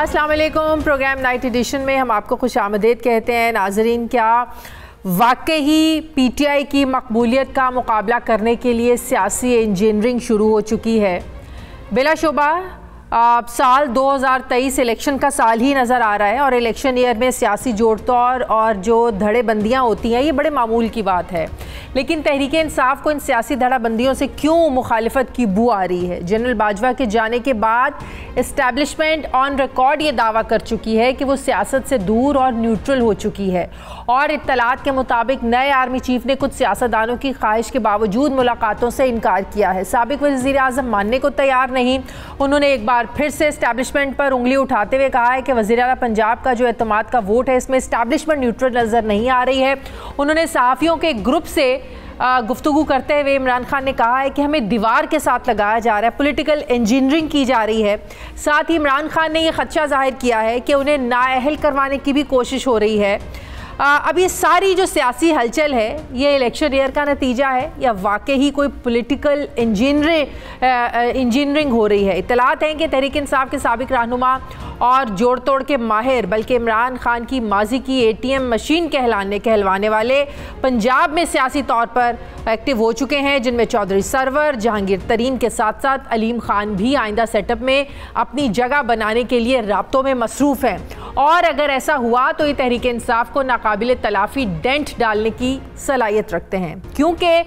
अस्सलाम वालेकुम। Programme night addition में हम आपको खुशामदीद कहते हैं। नाजरीन, क्या वाकई पीटीआई की मकबूलियत का मुकाबला करने के लिए सियासी इंजीनियरिंग शुरू हो चुकी है? बिलाशुबा साल 2023 इलेक्शन का साल ही नज़र आ रहा है और इलेक्शन ईयर में सियासी जोड़-तोड़ और जो धड़ेबंदियाँ होती हैं ये बड़े मामूल की बात है। लेकिन तहरीक इंसाफ को इन सियासी धड़ाबंदियों से क्यों मुखालिफत की बू आ रही है? जनरल बाजवा के जाने के बाद इस्टेब्लिशमेंट ऑन रिकॉर्ड ये दावा कर चुकी है कि वो सियासत से दूर और न्यूट्रल हो चुकी है और इत्तलात के मुताबिक नए आर्मी चीफ ने कुछ सियासतदानों की ख्वाहिश के बावजूद मुलाकातों से इनकार किया है। साबिक वज़ीर आज़म मानने को तैयार नहीं। उन्होंने एक बार फिर से एस्टैब्लिशमेंट पर उंगली उठाते हुए कहा है कि वज़ीर आला पंजाब का जो एतमाद का वोट है इसमें एस्टैब्लिशमेंट न्यूट्रल नज़र नहीं आ रही है। उन्होंने सहाफ़ियों के ग्रुप से गुफ्तगू करते हुए इमरान खान ने कहा है कि हमें दीवार के साथ लगाया जा रहा है, पॉलिटिकल इंजीनियरिंग की जा रही है। साथ ही इमरान खान ने यह खदशा जाहिर किया है कि उन्हें नाअहल करवाने की भी कोशिश हो रही है। अब ये सारी जो सियासी हलचल है ये इलेक्शन ईयर का नतीजा है या वाकई ही कोई पॉलिटिकल इंजीनियरिंग हो रही है? इत्तलात हैं कि तहरीक इंसाफ के साबिक रहनुमा और जोड़ तोड़ के माहिर बल्कि इमरान खान की माजी की ATM मशीन कहलवाने वाले पंजाब में सियासी तौर पर एक्टिव हो चुके हैं, जिनमें चौधरी सरवर, जहांगीर तरीन के साथ साथ अलीम खान भी आइंदा सेटअप में अपनी जगह बनाने के लिए राब्तों में मसरूफ़ हैं। और अगर ऐसा हुआ तो ये तहरीक इंसाफ को नाकाबिल तलाफ़ी डेंट डालने की सलाहियत रखते हैं, क्योंकि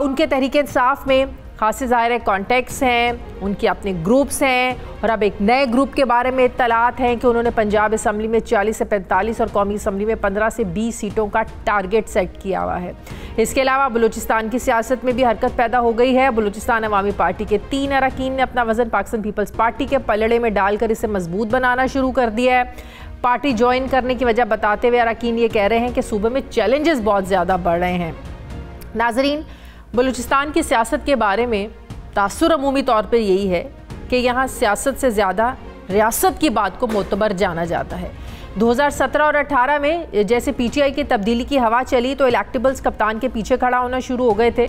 उनके तहरीक इंसाफ में खासे ज़ाहिर कॉन्टेक्ट्स हैं, उनके अपने ग्रुप्स हैं और अब एक नए ग्रुप के बारे में इत्तलात हैं कि उन्होंने पंजाब असम्बली में 40 से 45 और कौमी असम्बली में 15 से 20 सीटों का टारगेट सेट किया हुआ है। इसके अलावा बलूचिस्तान की सियासत में भी हरकत पैदा हो गई है। बलूचिस्तान अवामी पार्टी के 3 अरकान ने अपना वज़न पाकिस्तान पीपल्स पार्टी के पलड़े में डालकर इसे मजबूत बनाना शुरू कर दिया है। पार्टी ज्वाइन करने की वजह बताते हुए अरकान ये कह रहे हैं कि सूबे में चैलेंजेस बहुत ज़्यादा बढ़ रहे हैं। नाजरीन, बलूचिस्तान की सियासत के बारे में तासुर अमूमी तौर पर यही है कि यहाँ सियासत से ज़्यादा रियासत की बात को मोतबर जाना जाता है। 2017 और 18 में जैसे PTI की तब्दीली की हवा चली तो इलेक्टेबल्स कप्तान के पीछे खड़ा होना शुरू हो गए थे।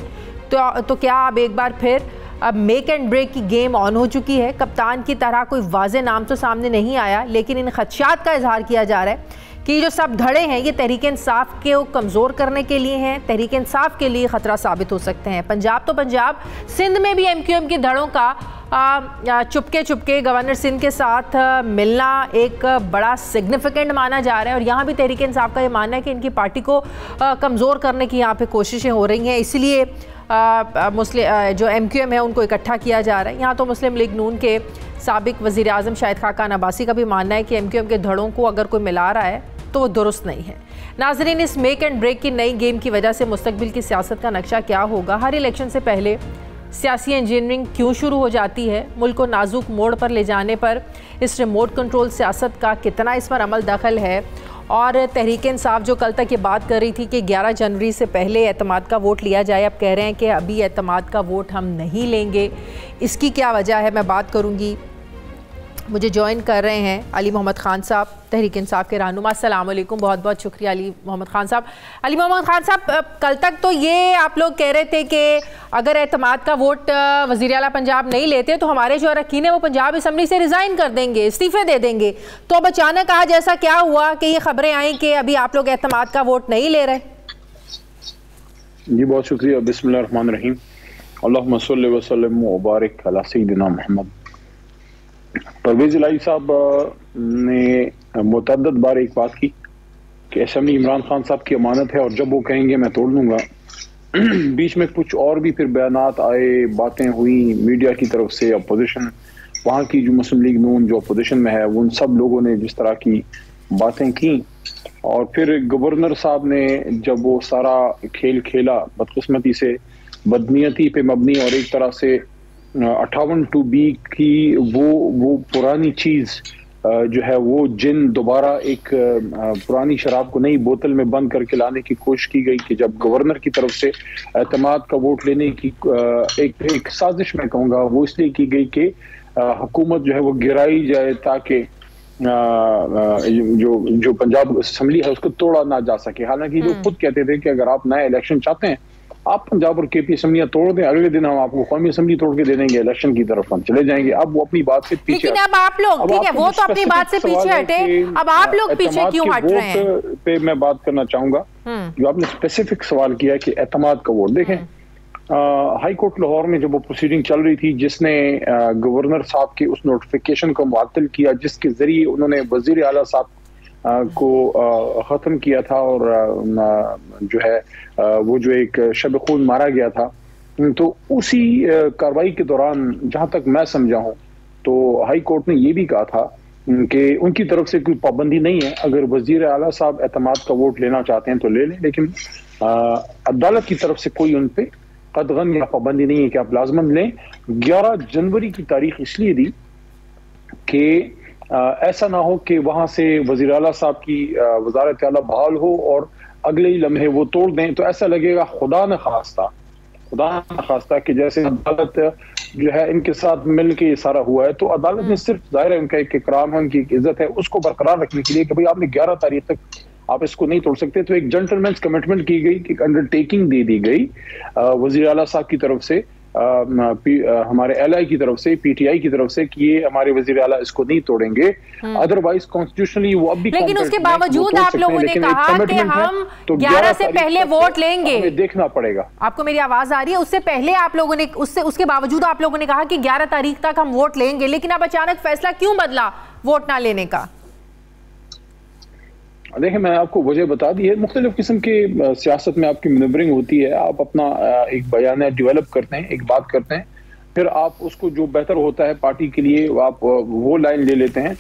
तो क्या अब एक बार फिर अब मेक एंड ब्रेक की गेम ऑन हो चुकी है? कप्तान की तरह कोई वाज़ेह नाम तो सामने नहीं आया, लेकिन इन खदशात का इजहार किया जा रहा है कि जो सब धड़े हैं ये तहरीक इंसाफ के कमज़ोर करने के लिए हैं, तहरीक इंसाफ के लिए ख़तरा साबित हो सकते हैं। पंजाब तो पंजाब, सिंध में भी MQM की धड़ों का चुपके गवर्नर सिंध के साथ मिलना एक बड़ा सिग्निफिकेंट माना जा रहा है और यहाँ भी तहरीक इंसाफ का ये मानना है कि इनकी पार्टी को कमज़ोर करने की यहाँ पे कोशिशें हो रही हैं, इसलिए मुस्लिम जो MQM है उनको इकट्ठा किया जा रहा है। यहाँ तो मुस्लिम लीग नून के साबिक वज़ीर आज़म शाहिद खाकान अब्बासी का भी मानना है कि MQM के धड़ों को अगर कोई मिला रहा है तो वो दुरुस्त नहीं है। नाजरीन, इस मेक एंड ब्रेक की नई गेम की वजह से मुस्तकबिल की सियासत का नक्शा क्या होगा? हर इलेक्शन से पहले सियासी इंजीनियरिंग क्यों शुरू हो जाती है? मुल्क को नाजुक मोड़ पर ले जाने पर इस रिमोट कंट्रोल सियासत का कितना इस पर अमल दखल है? और तहरीक इंसाफ जो कल तक ये बात कर रही थी कि 11 जनवरी से पहले एतमाद का वोट लिया जाए, अब कह रहे हैं कि अभी एतमाद का वोट हम नहीं लेंगे। इसकी क्या वजह है मैं बात करूँगी। मुझे ज्वाइन कर रहे हैं अली मोहम्मद ख़ान साहब, तहरीक इंसाफ के रहनुमा। अस्सलाम वालेकुम, बहुत बहुत शुक्रिया अली मोहम्मद ख़ान साहब। अली मोहम्मद ख़ान साहब, कल तक तो ये आप लोग कह रहे थे कि अगर एतमाद का वोट वज़ीर आला पंजाब नहीं लेते तो हमारे जो अरकान है वो पंजाब असम्बली से रिज़ाइन कर देंगे, इस्तीफ़े दे देंगे। तो अब अचानक आज ऐसा क्या हुआ कि ये खबरें आई कि अभी आप लोग एतमाद का वोट नहीं ले रहे? जी बहुत शुक्रिया। बिस्मिल्लाह रहमान रहीम। अल्लाहुम्मा सल्लि व सल्लिम व बारिक अला सय्यिदिना मुहम्मद। परवेज़ इलाही साहब ने मुतअद्दिद बार एक बात की कि असेंबली इमरान खान साहब की अमानत है और जब वो कहेंगे मैं तोड़ दूंगा। बीच में कुछ और भी फिर बयानात आए, बातें हुई मीडिया की तरफ से, अपोजिशन, वहाँ की जो मुस्लिम लीग नून जो अपोजिशन में है उन सब लोगों ने जिस तरह की बातें की और फिर गवर्नर साहब ने जब वो सारा खेल खेला बदकिस्मती से, बदनीयती पे मबनी और एक तरह से 58(2)B की वो पुरानी चीज़ जो है वो जिन दोबारा एक पुरानी शराब को नई बोतल में बंद करके लाने की कोशिश की गई कि जब गवर्नर की तरफ से एतमाद का वोट लेने की एक साजिश मैं कहूँगा वो इसलिए की गई कि हुकूमत जो है वो गिराई जाए ताकि जो पंजाब असम्बली है उसको तोड़ा ना जा सके। हालांकि लोग खुद कहते थे कि अगर आप नया इलेक्शन चाहते हैं आप पंजाब और केपी असम्बलियां तोड़ दें, अगले दिन हम आपको कौमी असम्बली तोड़ के दे देंगे, इलेक्शन की तरफ हम चले जाएंगे। अब वो अपनी बात से पीछे, लेकिन अब आप लोग, ठीक है वो तो अपनी बात से पीछे हटे, अब आप लोग पीछे क्यों हट रहे हैं पे मैं बात करना चाहूंगा। जो आपने स्पेसिफिक सवाल किया कि एतमाद का वोट, देखें हाई कोर्ट लाहौर में जब वो प्रोसीडिंग चल रही थी, जिसने गवर्नर साहब के उस नोटिफिकेशन को मुअत्तल किया जिसके जरिए उन्होंने वजीर आला साहब को ख़त्म किया था, और जो है वो जो एक शब खून मारा गया था, तो उसी कार्रवाई के दौरान जहां तक मैं समझा हूं तो हाई कोर्ट ने ये भी कहा था कि उनकी तरफ से कोई पाबंदी नहीं है, अगर वजीर आला साहब एतमाद का वोट लेना चाहते हैं तो ले लें, लेकिन अदालत की तरफ से कोई उन पे कदगन या पाबंदी नहीं है कि आप लाजमन लें। 11 जनवरी की तारीख इसलिए दी कि ऐसा ना हो कि वहां से वजीर आला साहब की वजारत आला बहाल हो और अगले ही लम्हे वो तोड़ दें, तो ऐसा लगेगा खुदा न खास्ता कि जैसे अदालत जो है इनके साथ मिल के ये सारा हुआ है। तो अदालत ने सिर्फ जाहिर है उनका एक इकराम है, उनकी एक इज्जत है, उसको बरकरार रखने के लिए कि भाई आपने 11 तारीख तक आप इसको नहीं तोड़ सकते, तो एक जेंटलमैन कमिटमेंट की गई कि अंडरटेकिंग दे दी गई वजीर आला साहब की तरफ से, हमारे एलआई की तरफ से, पीटीआई की तरफ से कि ये हमारे वजीर आला इसको नहीं तोड़ेंगे, अदरवाइज कॉन्स्टिट्यूशनली वो अब भी। लेकिन उसके बावजूद आप लोगों ने कहा कि हम 11 से पहले वोट लेंगे, देखना पड़ेगा। आपको मेरी आवाज आ रही है? उससे पहले आप लोगों ने उसके बावजूद आप लोगों ने कहा कि 11 तारीख तक हम वोट लेंगे, लेकिन अब अचानक फैसला क्यों बदला वोट ना लेने का? देखिए मैंने आपको वजह बता दी है। मुख्तलिफ किस्म के सियासत में आपकी मैनेवरिंग होती है, आप अपना एक बयान डेवलप करते हैं, एक बात करते हैं, फिर आप उसको जो बेहतर होता है पार्टी के लिए आप वो लाइन ले लेते हैं।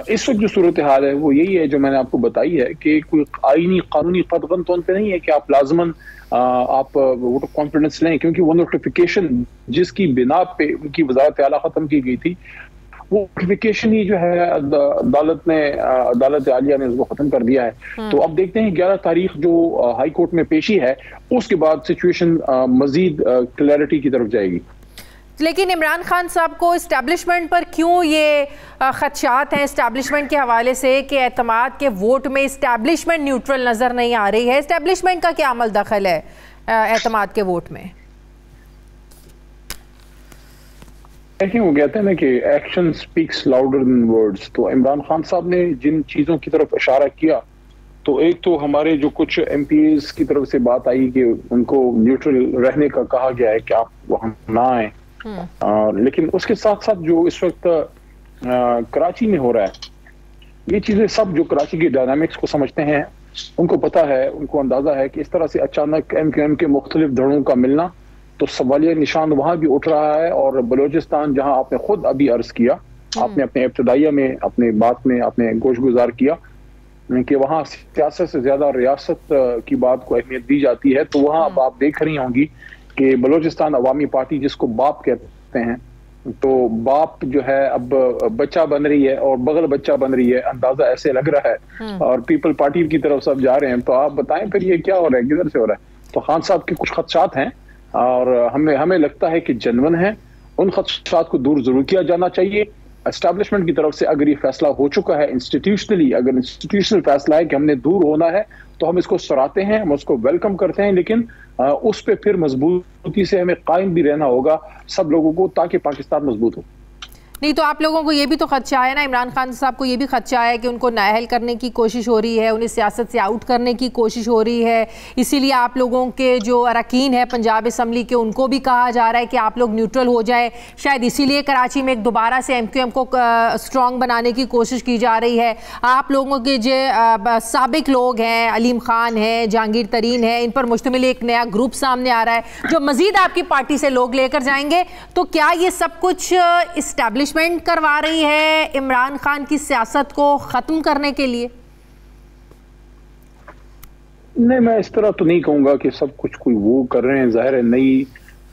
इस वक्त जो सूरत हाल है वो यही है जो मैंने आपको बताई है कि कोई आईनी कानूनी कदगन तो उन पे नहीं है कि आप लाजमन आप वोट ऑफ कॉन्फिडेंस लें, क्योंकि वो नोटिफिकेशन जिसकी बिना पे उनकी वजारत आला खत्म की गई थी, वो नोटिफिकेशन ही जो है अदालत आलिया ने उसको खत्म कर दिया है। तो अब देखते हैं 11 तारीख जो हाई कोर्ट में पेशी है, उसके बाद सिचुएशन मजीद क्लैरिटी की तरफ जाएगी। लेकिन इमरान खान साहब को इस्टेब्लिशमेंट पर क्यों ये खदशात हैं इस्टेब्लिशमेंट के हवाले से कि एतमाद के वोट में इस्टेब्लिशमेंट न्यूट्रल नजर नहीं आ रही है? इस्टेब्लिशमेंट का क्या अमल दखल है एतमाद के वोट में? देखिए वो कहते हैं ना कि action speaks louder than words. तो इमरान खान साहब ने जिन चीजों की तरफ इशारा किया, तो एक तो हमारे जो कुछ एमपीएस की तरफ से बात आई कि उनको न्यूट्रल रहने का कहा गया है कि आप वहां ना आए, लेकिन उसके साथ साथ जो इस वक्त कराची में हो रहा है, ये चीजें सब जो कराची की डायनामिक्स को समझते हैं उनको पता है, उनको अंदाजा है कि इस तरह से अचानक एमक्यूएम के मुख्तलिफ धड़ों का मिलना, तो सवालिया निशान वहां भी उठ रहा है। और बलोचिस्तान जहां आपने खुद अभी अर्ज किया, आपने अपने इब्तदाइया में अपने बात में आपने गोश गुजार किया कि वहां सियासत से ज्यादा रियासत की बात को अहमियत दी जाती है, तो वहां अब आप देख रही होंगी कि बलोचिस्तान अवामी पार्टी जिसको बाप कहते हैं, तो बाप जो है अब बच्चा बन रही है और बगल बच्चा बन रही है, अंदाजा ऐसे लग रहा है, और पीपल पार्टी की तरफ सब जा रहे हैं। तो आप बताएं फिर ये क्या हो रहा है, किधर से हो रहा है? तो खान साहब के कुछ खदशात हैं और हमें लगता है कि जनवन है, उन खदशात को दूर जरूर किया जाना चाहिए। एस्टैब्लिशमेंट की तरफ से अगर ये फैसला हो चुका है इंस्टीट्यूशनली, अगर इंस्टीट्यूशनल फैसला है कि हमने दूर होना है, तो हम इसको सराहते हैं, हम उसको वेलकम करते हैं, लेकिन उस पर फिर मजबूती से हमें कायम भी रहना होगा सब लोगों को, ताकि पाकिस्तान मजबूत हो। नहीं तो आप लोगों को ये भी तो खदशा है ना, इमरान खान साहब को ये भी खदशा है कि उनको नाअहल करने की कोशिश हो रही है, उन्हें सियासत से आउट करने की कोशिश हो रही है, इसीलिए आप लोगों के जो अरकान है पंजाब असम्बली के, उनको भी कहा जा रहा है कि आप लोग न्यूट्रल हो जाए। शायद इसीलिए कराची में एक दोबारा से एमक्यूएम को स्ट्रॉन्ग बनाने की कोशिश की जा रही है। आप लोगों के जो साबिक लोग हैं, अलीम खान है, जहांगीर तरीन है, इन पर मुश्तमिल एक नया ग्रुप सामने आ रहा है जो मजीद आपकी पार्टी से लोग लेकर जाएंगे। तो क्या ये सब कुछ इस्टेब्लिशमेंट करवा रही है इमरान खान की सियासत को खत्म करने के लिए? नहीं, मैं इस तरह तो नहीं कहूंगा कि सब कुछ कोई वो कर रहे हैं। जाहिर है नई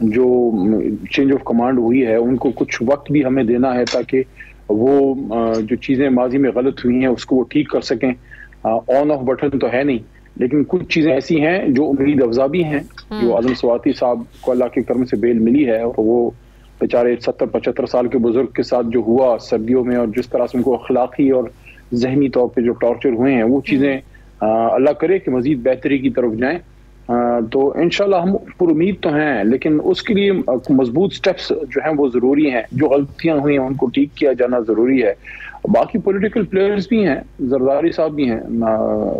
जो चेंज ऑफ कमांड हुई है उनको कुछ वक्त भी हमें देना है ताकि वो जो चीजें माजी में गलत हुई हैं उसको वो ठीक कर सकें। ऑन ऑफ बटन तो है नहीं, लेकिन कुछ चीजें ऐसी हैं जो उम्मीद अफजा भी हैं। जो आजम स्वाति साहब को अल्लाह के करम से बेल मिली है, और वो बेचारे 70-75 साल के बुजुर्ग के साथ जो हुआ सर्दियों में, और जिस तरह से उनको अखलाकी और जहनी तौर पे जो टॉर्चर हुए हैं, वो चीजें अल्लाह करे कि मजीद बेहतरी की तरफ जाएं। तो इंशाल्लाह हम पुरुमीद तो हैं, लेकिन उसके लिए मजबूत स्टेप्स जो हैं वो ज़रूरी हैं। जो गलतियां हुई हैं उनको ठीक किया जाना ज़रूरी है। बाकी पॉलिटिकल प्लेयर्स भी हैं, जरदारी साहब भी हैं,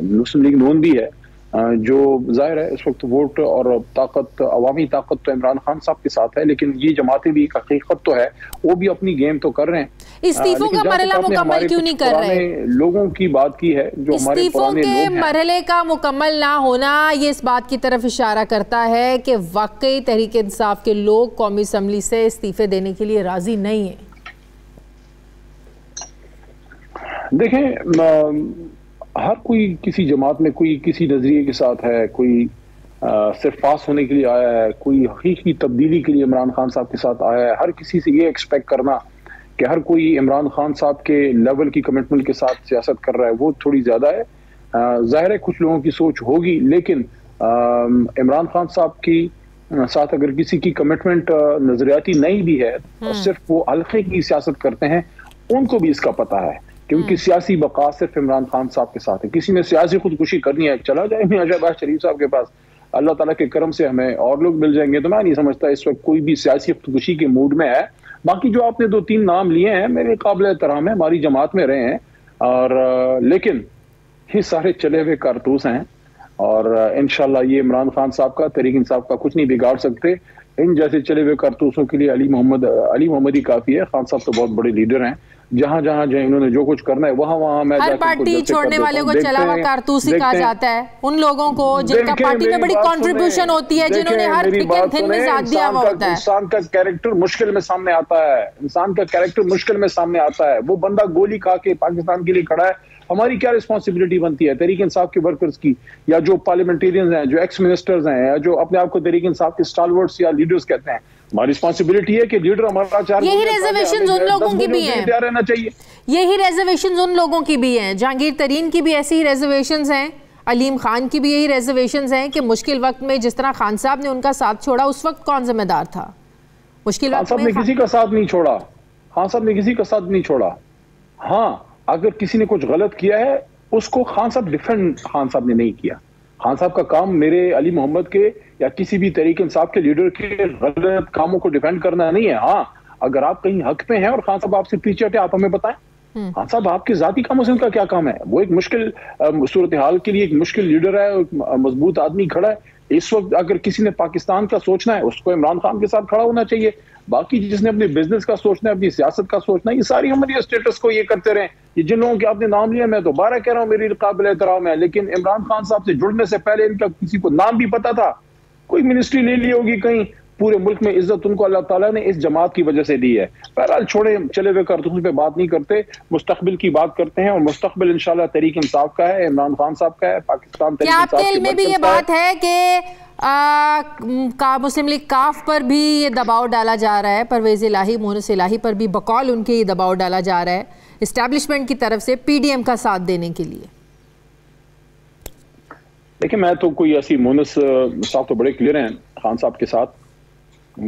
मुस्लिम लीग नून भी है, जो जाहिर है इस वक्त वोट और ताकत, अवामी ताकत तो इमरान खान साहब के साथ है, लेकिन ये जमातें भी एक हकीकत तो है, वो भी अपनी गेम तो कर रहे हैं। इस्तीफों का मरहला मुकम्मल क्यों नहीं कर रहे? लोगों की बात की है, जो हमारे पुराने लोग हैं। मरहले का मुकम्मल ना होना ये इस बात की तरफ इशारा करता है कि वाकई तहरीक इंसाफ के लोग कौमी असम्बली से इस्तीफे देने के लिए राजी नहीं है। देखें, हर कोई किसी जमात में कोई किसी नजरिए के साथ है, कोई सिर्फ पास होने के लिए आया है, कोई हकीकी तब्दीली के लिए इमरान खान साहब के साथ आया है। हर किसी से ये एक्सपेक्ट करना कि हर कोई इमरान खान साहब के लेवल की कमिटमेंट के साथ सियासत कर रहा है, वो थोड़ी ज्यादा है। जाहिर है कुछ लोगों की सोच होगी, लेकिन इमरान खान साहब की साथ अगर किसी की कमिटमेंट नजरियाती नहीं भी है, और सिर्फ वो हल्के की सियासत करते हैं, उनको भी इसका पता है क्योंकि सियासी बका सिर्फ इमरान खान साहब के साथ है। किसी ने सियासी खुदकुशी करनी है, चला जाए मियां शहबाज शरीफ साहब के पास, अल्लाह ताला के करम से हमें और लोग मिल जाएंगे। तो मैं नहीं समझता इस वक्त कोई भी सियासी खुदकुशी के मूड में है। बाकी जो आपने 2-3 नाम लिए हैं, मेरे काबिल एहतराम है, हमारी जमात में रहे हैं, और लेकिन ये सारे चले हुए कारतूस हैं, और इंशाल्लाह ये इमरान खान साहब का, तहरीक इंसाफ का कुछ नहीं बिगाड़ सकते। इन जैसे चले हुए कारतूसों के लिए अली मोहम्मद ही काफी है। खान साहब तो बहुत बड़े लीडर हैं, जहां जहां जो इन्होंने जो कुछ करना है वहां मैं हर पार्टी छोड़ने वाले को चला हुआ कारतूस ही कहा जाता है उन लोगों को जिनका पार्टी में बड़ी कंट्रीब्यूशन होती है, जिन्होंने हर थिन में साथ दिया हुआ होता है। इंसान का कैरेक्टर मुश्किल में सामने आता है, इंसान का कैरेक्टर मुश्किल में सामने आता है। वो बंदा गोली खा के पाकिस्तान के लिए खड़ा है, हमारी क्या रिस्पॉन्सिबिलिटी बनती है तहरीक इंसाफ के वर्कर्स की, या जो पार्लियामेंटेरियंस हैं, जो एक्स मिनिस्टर्स हैं, या जो अपने आप को तहरीक इंसाफ के स्टालवर्ड्स या लीडर्स कहते हैं? हमारी रिस्पॉन्सिबिलिटी है कि लीडर हमारा यही रिजर्वेशंस उन लोगों की भी हैं, तैयार रहना चाहिए। यही रिजर्वेशंस उन लोगों की भी हैं। जहांगीर तरीन की भी ऐसी ही रिजर्वेशंस हैं, अलीम खान की भी यही रिजर्वेशंस हैं कि मुश्किल वक्त में जिस तरह खान साहब ने उनका साथ छोड़ा, उस वक्त कौन जिम्मेदार था? मुश्किल वक्त में किसी का साथ नहीं छोड़ा, खान साहब ने किसी का साथ नहीं छोड़ा। हाँ, अगर किसी ने कुछ गलत किया है उसको खान साहब डिफेंड खान साहब ने नहीं किया। खान साहब का काम मेरे अली मोहम्मद के या किसी भी तहरीक इंसाफ के लीडर के गलत कामों को डिफेंड करना नहीं है। हाँ, अगर आप कहीं हक पे हैं और खान साहब आपसे पीछे हटे, आप हमें बताएं खान साहब आपके जाती कामों से उनका क्या काम है? वो एक मुश्किल सूरत हाल के लिए एक मुश्किल लीडर है, मजबूत आदमी खड़ा है। इस वक्त अगर किसी ने पाकिस्तान का सोचना है, उसको इमरान खान के साथ खड़ा होना चाहिए। बाकी जिसने अपने बिजनेस का सोचना है, अपनी सियासत का सोचना है, ये सारी हमारी स्टेटस को ये करते रहे। ये जिन लोगों के आपने नाम लिया, मैं दोबारा कह रहा हूँ, मेरी काबिल एहतराम है, लेकिन इमरान खान साहब से जुड़ने से पहले इनका किसी को नाम भी पता था? कोई मिनिस्ट्री ले ली होगी कहीं? पूरे मुल्क में इज्जत उनको अल्लाह ताला ने इस जमात की वजह से दी है। बहरहाल छोड़े, चले हुए कारतूस पे बात नहीं करते, मुस्तकबिल की बात करते हैं, और मुस्तकबिल इंशाल्लाह तहरीक इंसाफ का है, इमरान खान साहब का है, पाकिस्तान तहरीक इंसाफ के में भी ये बात है कि मुस्लिम लीग काफ पर भी ये दबाव डाला जा रहा है, परवेज इलाही, मोहनिस इलाही पर भी बकौल उनके ये दबाव डाला जा रहा है इस्टेब्लिशमेंट की तरफ से पीडीएम का साथ देने के लिए। देखिए, मैं तो कोई ऐसी, मोहनिस साहब तो बड़े क्लियर हैं खान साहब के साथ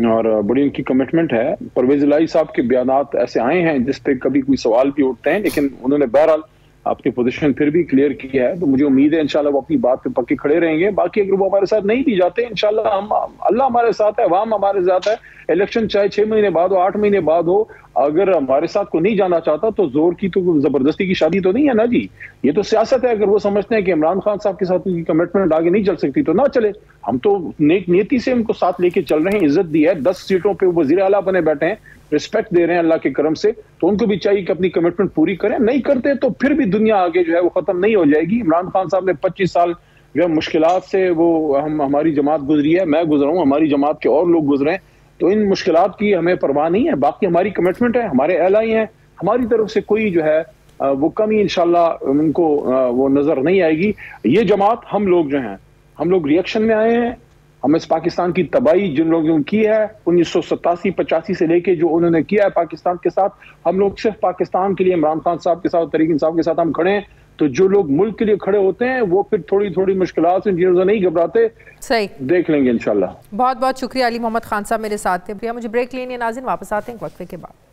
और बड़ी उनकी कमिटमेंट है। परवेज इलाही साहब के बयानात ऐसे आए हैं जिस पे कभी कोई सवाल भी उठते हैं, लेकिन उन्होंने बहरहाल अपनी पोजीशन फिर भी क्लियर की है। तो मुझे उम्मीद है इंशाल्लाह वो अपनी बात पे पक्के खड़े रहेंगे। बाकी अगर वो हमारे साथ नहीं भी जाते, इंशाल्लाह हम, अल्लाह हमारे साथ है, अवाम हमारे साथ है। इलेक्शन चाहे 6 महीने बाद हो, 8 महीने बाद हो, अगर हमारे साथ को नहीं जाना चाहता तो जोर की, तो जबरदस्ती की शादी तो नहीं है ना जी। ये तो सियासत है। अगर वो समझते हैं कि इमरान खान साहब के साथ उनकी कमिटमेंट आगे नहीं चल सकती तो ना चले। हम तो नेक नियति से उनको साथ लेके चल रहे हैं, इज्जत दी है, 10 सीटों पे वजीर आला बने बैठे हैं, रिस्पेक्ट दे रहे हैं अल्लाह के करम से। तो उनको भी चाहिए कि अपनी कमिटमेंट पूरी करें। नहीं करते तो फिर भी दुनिया आगे जो है वो खत्म नहीं हो जाएगी। इमरान खान साहब ने 25 साल जो है मुश्किलात से वो हमारी जमात गुजरी है, मैं गुजरा हूँ, हमारी जमात के और लोग गुजरे हैं, तो इन मुश्किलात की हमें परवाह नहीं है। बाकी हमारी कमिटमेंट है, हमारे एलाई हैं, हमारी तरफ से कोई जो है वो कमी इंशाल्लाह उनको वो नजर नहीं आएगी। ये जमात, हम लोग जो हैं, हम लोग रिएक्शन में आए हैं। हम इस पाकिस्तान की तबाही जिन लोगों ने की है 1987-85 से लेके जो उन्होंने किया है पाकिस्तान के साथ, हम लोग सिर्फ पाकिस्तान के लिए, इमरान खान साहब के साथ, तहरीक इंसाफ के साथ हम खड़े हैं। तो जो लोग मुल्क के लिए खड़े होते हैं वो फिर थोड़ी थोड़ी मुश्किलात से चीजों से नहीं घबराते। सही, देख लेंगे इंशाल्लाह। बहुत बहुत शुक्रिया। अली मोहम्मद खान साहब मेरे साथ थे। प्रिया, मुझे ब्रेक लेनी है, नाज़रीन वापस आते हैं वक्फे के बाद।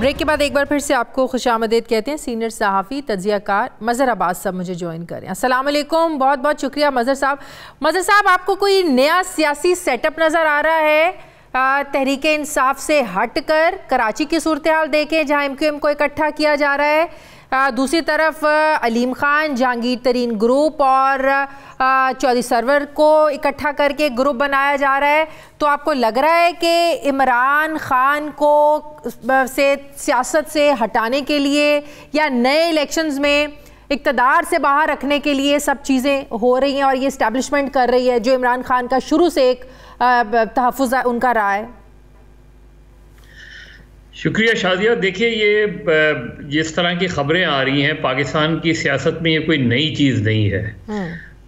ब्रेक के बाद एक बार फिर से आपको खुशामदीद कहते हैं। सीनियर सहाफ़ी तज्ज़ियाकार मज़हर अब्बास साहब मुझे ज्वाइन करें। अस्सलाम वालेकुम, बहुत बहुत शुक्रिया मज़हर साहब। मज़हर साहब, आपको कोई नया सियासी सेटअप नज़र आ रहा है तहरीक इंसाफ से हट कर? कराची की सूरत हाल देखें जहाँ MQM को इकट्ठा किया जा रहा है, दूसरी तरफ अलीम खान, जहांगीर तरीन ग्रुप और चौधरी सरवर को इकट्ठा करके ग्रुप बनाया जा रहा है। तो आपको लग रहा है कि इमरान खान को से सियासत से हटाने के लिए या नए इलेक्शंस में इक़्तिदार से बाहर रखने के लिए सब चीज़ें हो रही हैं और ये इस्टेब्लिशमेंट कर रही है जो इमरान खान का शुरू से एक तहफ़्फ़ुज़ उनका रहा है? शुक्रिया शादिया। देखिए, ये जिस तरह की खबरें आ रही हैं पाकिस्तान की सियासत में, ये कोई नई चीज़ नहीं है।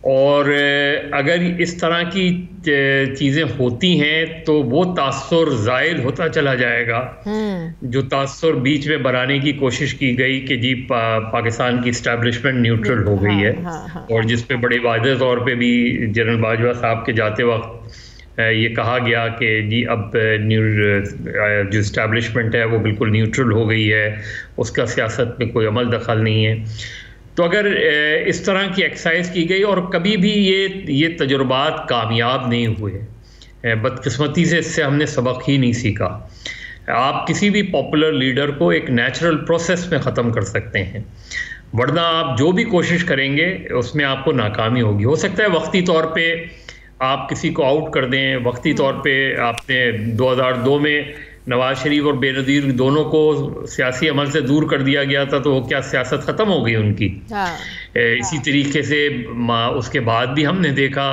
और अगर इस तरह की चीज़ें होती हैं तो वो तासुर ज़ायद होता चला जाएगा जो तासुर बीच में बनाने की कोशिश की गई कि जी पाकिस्तान की इस्टेब्लिशमेंट न्यूट्रल हो गई है। और जिस पे बड़े वाज़ेह तौर पे भी जनरल बाजवा साहब के जाते वक्त ये कहा गया कि जी अब जो इस्टेब्लिशमेंट है वो बिल्कुल न्यूट्रल हो गई है, उसका सियासत में कोई अमल दखल नहीं है। तो अगर इस तरह की एक्सरसाइज की गई और कभी भी ये तजुर्बात कामयाब नहीं हुए, बदकिस्मती से इससे हमने सबक ही नहीं सीखा। आप किसी भी पॉपुलर लीडर को एक नेचुरल प्रोसेस में ख़त्म कर सकते हैं, वरना आप जो भी कोशिश करेंगे उसमें आपको नाकामी होगी। हो सकता है वक्ती तौर पे आप किसी को आउट कर दें, वक्ती तौर पे आपने 2002 में नवाज शरीफ और बेनज़ीर दोनों को सियासी अमल से दूर कर दिया गया था, तो क्या सियासत ख़त्म हो गई उनकी? इसी तरीके से उसके बाद भी हमने देखा,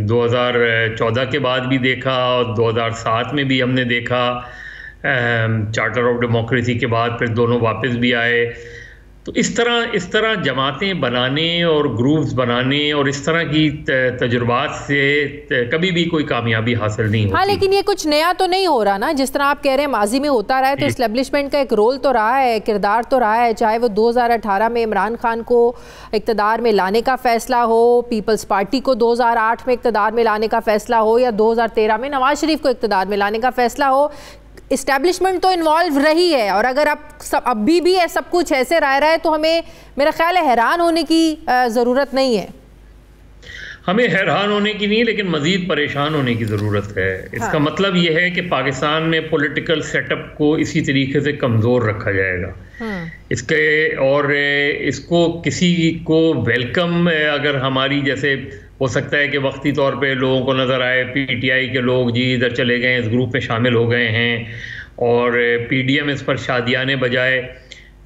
2014 के बाद भी देखा और 2007 में भी हमने देखा, चार्टर ऑफ डेमोक्रेसी के बाद फिर दोनों वापस भी आए। तो इस तरह जमातें बनाने और ग्रुप्स बनाने और इस तरह की तजुर्बात से कभी भी कोई कामयाबी हासिल नहीं होती। हाँ, लेकिन ये कुछ नया तो नहीं हो रहा ना, जिस तरह आप कह रहे हैं माजी में होता रहा है, तो इस्टेब्लिशमेंट का एक रोल तो रहा है, किरदार तो रहा है, चाहे वो 2018 में इमरान खान को इक़्तिदार में लाने का फ़ैसला हो, पीपल्स पार्टी को 2008 में इक़्तिदार में लाने का फ़ैसला हो, या 2013 में नवाज शरीफ को इक़्तिदार में लाने का फ़ैसला हो। इस्टेब्लिशमेंट तो इन्वॉल्व रही है, और अगर अभी भी है सब कुछ ऐसे रहा है तो हमें, मेरा ख्याल है, हैरान होने की ज़रूरत नहीं है। हमें हैरान होने की नहीं, लेकिन मज़ीद परेशान होने की ज़रूरत है। इसका मतलब यह है कि पाकिस्तान में पॉलिटिकल सेटअप को इसी तरीके से कमज़ोर रखा जाएगा इसके, और इसको किसी को वेलकम, अगर हमारी जैसे हो सकता है कि वक्ती तौर पे लोगों को नज़र आए PTI के लोग जी इधर चले गए, इस ग्रुप में शामिल हो गए हैं, और PDM इस पर शादियाने बजाए,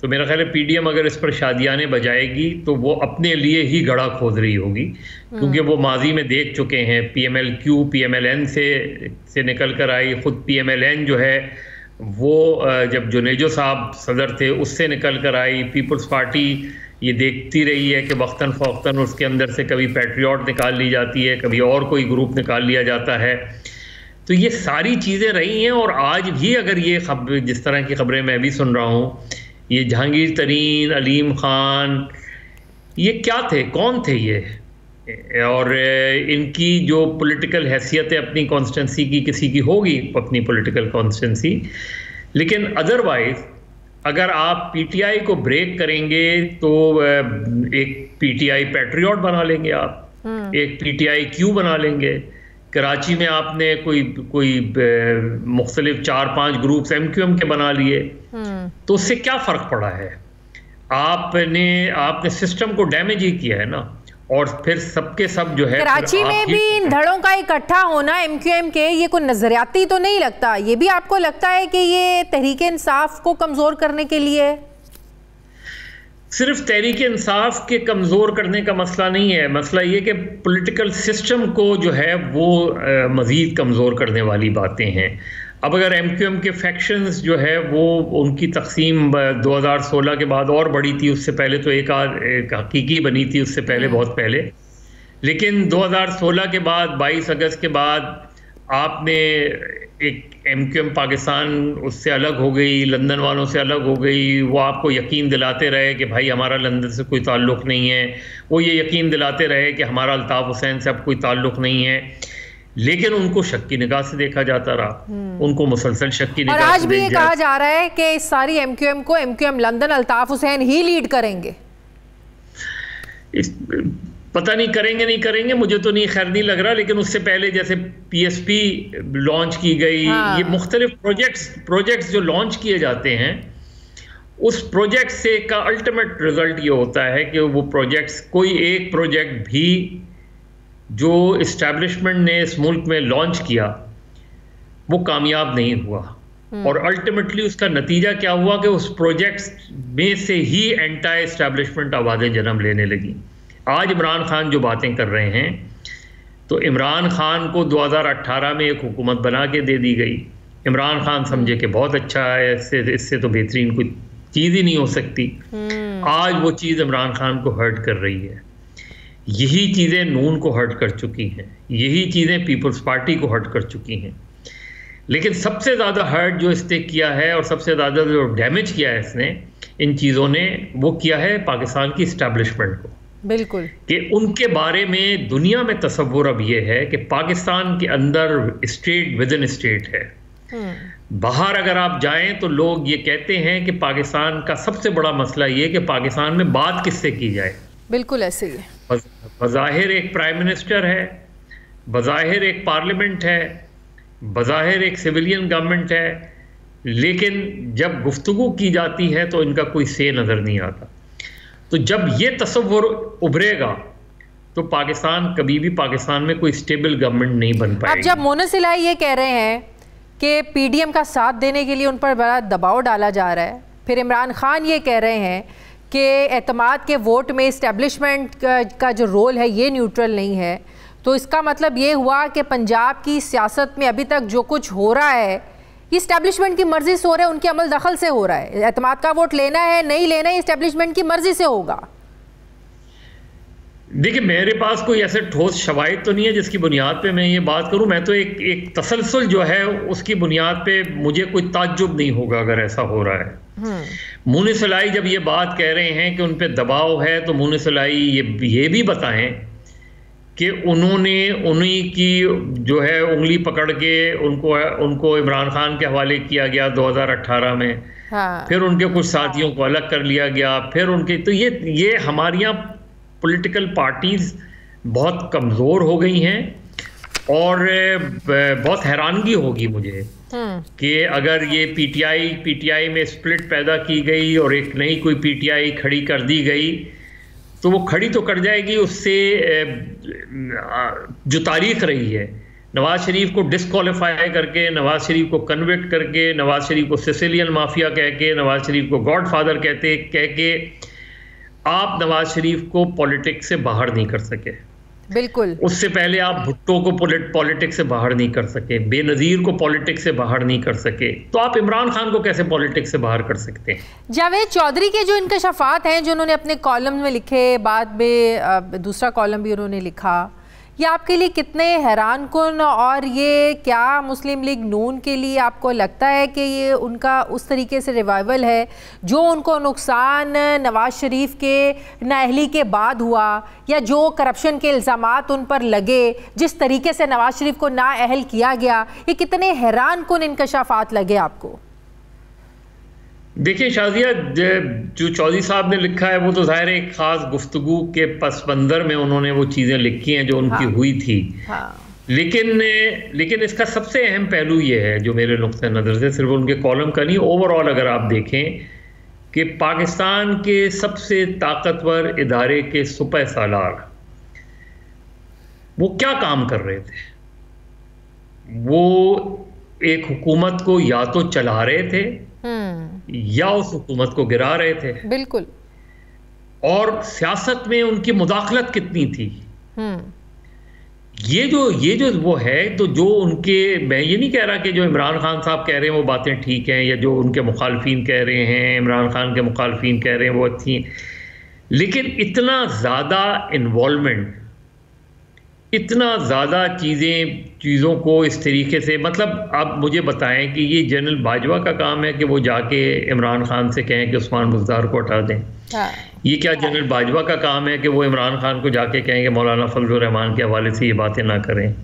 तो मेरा ख्याल है PDM अगर इस पर शादियाने बजाएगी तो वो अपने लिए ही गड़ा खोद रही होगी, क्योंकि वो माजी में देख चुके हैं। PMLQ PMLN से निकल कर आई, ख़ुद PMLN जो है वो जब जुनेजो साहब सदर थे उससे निकल कर आई। पीपल्स पार्टी ये देखती रही है कि वक्तन फ़ौक्तन उसके अंदर से कभी पैट्रियट निकाल ली जाती है, कभी और कोई ग्रुप निकाल लिया जाता है। तो ये सारी चीज़ें रही हैं, और आज भी अगर ये खबर, जिस तरह की खबरें मैं भी सुन रहा हूँ, ये जहांगीर तरीन, अलीम खान, ये क्या थे, कौन थे ये, और इनकी जो पॉलिटिकल हैसियत है अपनी कॉन्स्टिट्यूंसी की, किसी की होगी अपनी पॉलिटिकल कॉन्स्टिट्यूंसी, लेकिन अदरवाइज़ अगर आप PTI को ब्रेक करेंगे तो एक PTI पैट्रियट बना लेंगे आप, एक PTI Q बना लेंगे। कराची में आपने कोई मुख्तलिफ 4-5 ग्रुप्स MQM के बना लिए, तो उससे क्या फ़र्क पड़ा है? आपने सिस्टम को डैमेज ही किया है ना। और फिर सबके सब जो है, कराची में भी इन धड़ों का इकट्ठा होना MQM के, ये कोई नजरियाती तो नहीं लगता? ये भी आपको लगता है कि ये तहरीक इंसाफ को कमजोर करने के लिए? सिर्फ तहरीक इंसाफ के कमजोर करने का मसला नहीं है, मसला ये कि पॉलिटिकल सिस्टम को जो है वो मजीद कमजोर करने वाली बातें हैं। अब अगर MQM के फैक्शंस जो है वो उनकी तकसीम 2016 के बाद और बढ़ी थी, उससे पहले तो एक हकीकी बनी थी, उससे पहले बहुत पहले, लेकिन 2016 के बाद 22 अगस्त के बाद आपने एक MQM पाकिस्तान उससे अलग हो गई, लंदन वालों से अलग हो गई। वो आपको यकीन दिलाते रहे कि भाई हमारा लंदन से कोई ताल्लुक़ नहीं है, वो ये यकीन दिलाते रहे कि हमारा अल्ताफ़ हुसैन से अब कोई ताल्लुक़ नहीं है। लेकिन उनको शक की निगाह से देखा जाता रहा, उनको मुसलसल शक की निगाह से। और आज भी ये कहा जा रहा है कि इस सारी एमक्यूएम को एमक्यूएम लंदन अल्ताफ हुसैन ही लीड करेंगे। पता नहीं करेंगे नहीं करेंगे, मुझे तो नहीं खैर नहीं लग रहा, लेकिन उससे पहले जैसे पीएसपी लॉन्च की गई, ये मुख्तलिफ प्रोजेक्ट्स जो लॉन्च किए जाते हैं, उस प्रोजेक्ट से का अल्टीमेट रिजल्ट ये होता है कि वो प्रोजेक्ट्स, कोई एक प्रोजेक्ट भी जो इस्टेब्लिशमेंट ने इस मुल्क में लॉन्च किया वो कामयाब नहीं हुआ, और अल्टीमेटली उसका नतीजा क्या हुआ कि उस प्रोजेक्ट्स में से ही एंटी इस्टेब्लिशमेंट आवाज़ें जन्म लेने लगी। आज इमरान खान जो बातें कर रहे हैं, तो इमरान खान को 2018 में एक हुकूमत बना के दे दी गई। इमरान खान समझे कि बहुत अच्छा है, इससे तो बेहतरीन कोई चीज़ ही नहीं हो सकती। आज वो चीज़ इमरान खान को हर्ट कर रही है। यही चीज़ें नून को हर्ट कर चुकी हैं, यही चीज़ें पीपल्स पार्टी को हर्ट कर चुकी हैं। लेकिन सबसे ज़्यादा हर्ट जो इसने किया है और सबसे ज़्यादा जो डैमेज किया है इसने, इन चीज़ों ने, वो किया है पाकिस्तान की इस्टेब्लिशमेंट को। बिल्कुल, कि उनके बारे में दुनिया में तसव्वुर अब ये है कि पाकिस्तान के अंदर स्टेट विद इन स्टेट है। बाहर अगर आप जाएं तो लोग ये कहते हैं कि पाकिस्तान का सबसे बड़ा मसला ये कि पाकिस्तान में बात किससे की जाए। बिल्कुल ऐसे ही है। बज़ाहिर एक प्राइम मिनिस्टर है, बज़ाहिर एक पार्लियामेंट है, बज़ाहिर एक सिविलियन गवर्नमेंट है, लेकिन जब गुफ्तगू की जाती है तो इनका कोई से नज़र नहीं आता। तो जब ये तसव्वुर उभरेगा तो पाकिस्तान कभी भी, पाकिस्तान में कोई स्टेबल गवर्नमेंट नहीं बन पाएगी। अब जब मोनस इलाही ये कह रहे हैं कि पीडीएम का साथ देने के लिए उन पर बड़ा दबाव डाला जा रहा है, फिर इमरान खान ये कह रहे हैं कि एतमाद के वोट में इस्टेब्लिशमेंट का जो रोल है ये न्यूट्रल नहीं है, तो इसका मतलब ये हुआ कि पंजाब की सियासत में अभी तक जो कुछ हो रहा है ये इस्टेब्लिशमेंट की मर्जी से हो रहा है, उनके अमल दखल से हो रहा है। एतमाद का वोट लेना है नहीं लेना है इस्टेब्लिशमेंट की मर्जी से होगा। देखिए, मेरे पास कोई ऐसे ठोस शवाहिद तो नहीं है जिसकी बुनियाद पे मैं ये बात करूं। मैं तो एक तसलसल जो है उसकी बुनियाद पे मुझे कोई ताज्जुब नहीं होगा अगर ऐसा हो रहा है। मोनिस इलाही जब ये बात कह रहे हैं कि उन पे दबाव है, तो मोनिस इलाही ये भी बताएं कि उन्हीं की जो है उंगली पकड़ के उनको इमरान खान के हवाले किया गया 2018 में। फिर उनके कुछ साथियों को अलग कर लिया गया, फिर उनके, तो ये हमारे यहाँ पॉलिटिकल पार्टीज बहुत कमज़ोर हो गई हैं, और बहुत हैरानगी होगी मुझे कि अगर ये पीटीआई में स्प्लिट पैदा की गई और एक नई कोई पीटीआई खड़ी कर दी गई, तो वो खड़ी तो कर जाएगी उससे जो तारीख रही है, नवाज शरीफ को डिस्क्वालीफाई करके, नवाज शरीफ को कन्विक्ट करके, नवाज शरीफ को सिसिलियन माफिया कह के, नवाज शरीफ को गॉडफादर कह के आप नवाज शरीफ को पॉलिटिक्स से बाहर नहीं कर सके। बिल्कुल, उससे पहले आप भुट्टो को पॉलिटिक्स से बाहर नहीं कर सके, बेनज़ीर को पॉलिटिक्स से बाहर नहीं कर सके, तो आप इमरान खान को कैसे पॉलिटिक्स से बाहर कर सकते हैं? जावेद चौधरी के जो इंकशाफात हैं जो उन्होंने अपने कॉलम में लिखे, बाद में दूसरा कॉलम भी उन्होंने लिखा, ये आपके लिए कितने हैरान कुन, और ये क्या मुस्लिम लीग नून के लिए आपको लगता है कि ये उनका उस तरीके से रिवाइवल है जो उनको नुकसान नवाज शरीफ के नाअहली के बाद हुआ, या जो करप्शन के इल्ज़ामात उन पर लगे, जिस तरीके से नवाज शरीफ को नाअहल किया गया, ये कितने हैरान कुन इंकशाफात लगे आपको? देखिए शाजिया, जो चौधरी साहब ने लिखा है वो तो ज़ाहिर है एक ख़ास गुफ्तगू के पस मंज़र में उन्होंने वो चीज़ें लिखी हैं जो उनकी हुई थी। लेकिन इसका सबसे अहम पहलू ये है जो मेरे नुक्ते नज़र से, सिर्फ उनके कॉलम का नहीं, ओवरऑल अगर आप देखें कि पाकिस्तान के सबसे ताकतवर इदारे के सुपह सालार वो क्या काम कर रहे थे? वो एक हुकूमत को या तो चला रहे थे या उस हुकूमत को गिरा रहे थे। बिल्कुल, और सियासत में उनकी मुदाखलत कितनी थी। ये जो वो है, तो जो उनके, मैं ये नहीं कह रहा कि जो इमरान खान साहब कह रहे हैं वो बातें ठीक हैं, या जो उनके मुखालफीन कह रहे हैं, इमरान खान के मुखालफीन कह रहे हैं वो अच्छी हैं, लेकिन इतना ज़्यादा इन्वॉल्वमेंट, इतना ज़्यादा चीज़ों को इस तरीके से, मतलब आप मुझे बताएं कि ये जनरल बाजवा का काम है कि वो जाके इमरान खान से कहें कि उस्मान बुज़दार को हटा दें? ये क्या जनरल बाजवा का काम है कि वो इमरान खान को जाके कहें कि मौलाना फजल रहमान के हवाले से ये बातें ना करें?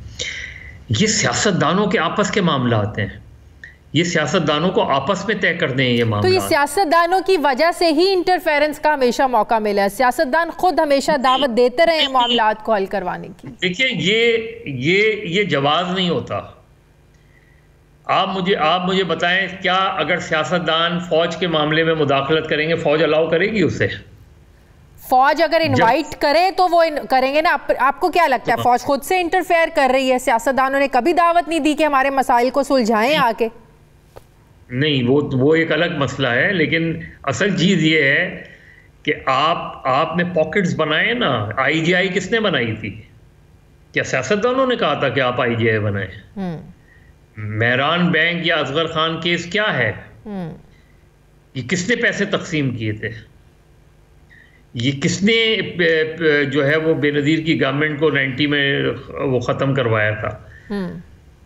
ये सियासतदानों के आपस के मामला आते हैं, ये सियासतदानों को आपस में तय कर दें ये मामला। तो ये सियासतदानों की वजह से ही इंटरफेरेंस का हमेशा मौका मिला है, सियासतदान खुद हमेशा दावत देते रहे मामलात को हल करवाने की। देखिए ये जवाब नहीं होता। आप मुझे बताएं, क्या अगर सियासतदान फौज के मामले में मुदाखलत करेंगे, फौज अलाउ करेगी उसे? फौज अगर इनवाइट करे तो वो करेंगे ना। आपको क्या लगता है फौज खुद से इंटरफेयर कर रही है? सियासतदानों ने कभी दावत नहीं दी कि हमारे मसाइल को सुलझाएं आके? नहीं, वो एक अलग मसला है, लेकिन असल चीज ये है कि आपने पॉकेट्स बनाए ना। आईजीआई किसने बनाई थी? क्या सियासतदानों ने कहा था कि आप आईजीआई बनाएं? मेहरान बैंक या असगर खान केस क्या है? ये किसने पैसे तकसीम किए थे? ये किसने जो है वो बेनजीर की गवर्नमेंट को 90 में वो ख़त्म करवाया था?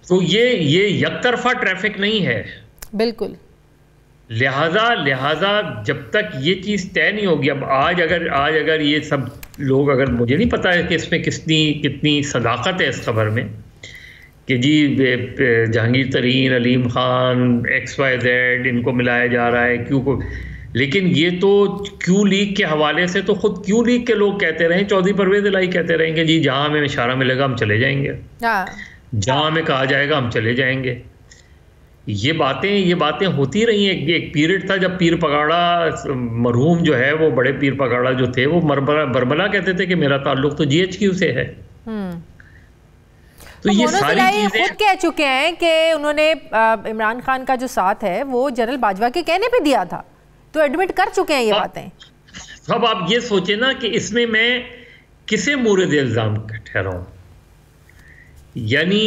तो ये यकतरफा ट्रैफिक नहीं है, बिल्कुल। लिहाजा जब तक ये चीज़ तय नहीं होगी, अब आज अगर ये सब लोग, अगर मुझे नहीं पता है कि इसमें कितनी सदाकत है इस खबर में कि जी जहांगीर तरीन, अलीम खान, XYZ इनको मिलाया जा रहा है क्यों को, लेकिन ये तो क्यू लीग के हवाले से तो खुद क्यू लीग के लोग कहते रहे, चौधरी परवेज इलाही कहते रहेंगे जी जहां हमें इशारा मिलेगा हम चले जाएंगे, जहां हमें कहा जाएगा हम चले जाएंगे। ये बातें होती रही हैं। एक पीरियड था जब पीर पगाड़ा मरहूम जो है, वो बड़े पीर पगाड़ा जो थे, वो बरबला कहते थे कि मेरा ताल्लुक तो GHQ से है। तो ये सारी चीजें खुद कह चुके हैं कि उन्होंने इमरान खान का जो साथ है वो जनरल बाजवा के कहने पे दिया था, तो एडमिट कर चुके हैं ये बातें। अब आप ये सोचे ना कि इसमें मैं किसे मूरद इल्जाम ठहराऊं? यानी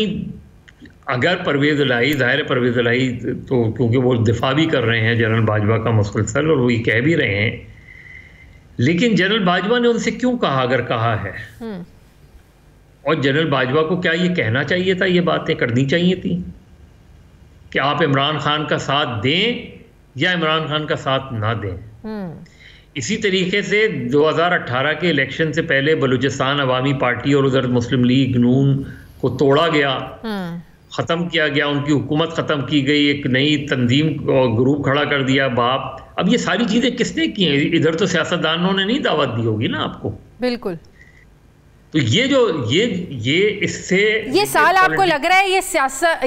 अगर परवेज इलाही, जाहिर परवेज इलाही तो क्योंकि वो दिफा भी कर रहे हैं जनरल बाजवा का मुसलसल, और वो ये कह भी रहे हैं, लेकिन जनरल बाजवा ने उनसे क्यों कहा अगर कहा है? और जनरल बाजवा को क्या ये कहना चाहिए था, ये बातें करनी चाहिए थी कि आप इमरान खान का साथ दें या इमरान खान का साथ ना दें? इसी तरीके से 2018 के इलेक्शन से पहले बलूचिस्तान अवामी पार्टी और उधर मुस्लिम लीग नून को तोड़ा गया, ख़त्म किया गया, उनकी हुकूमत ख़त्म की गई, एक नई तंजीम और ग्रुप खड़ा कर दिया बाप। अब ये सारी चीज़ें किसने की हैं? इधर तो सियासतदानों ने नहीं दावत दी होगी ना आपको। बिल्कुल। तो ये इससे ये साल आपको लग रहा है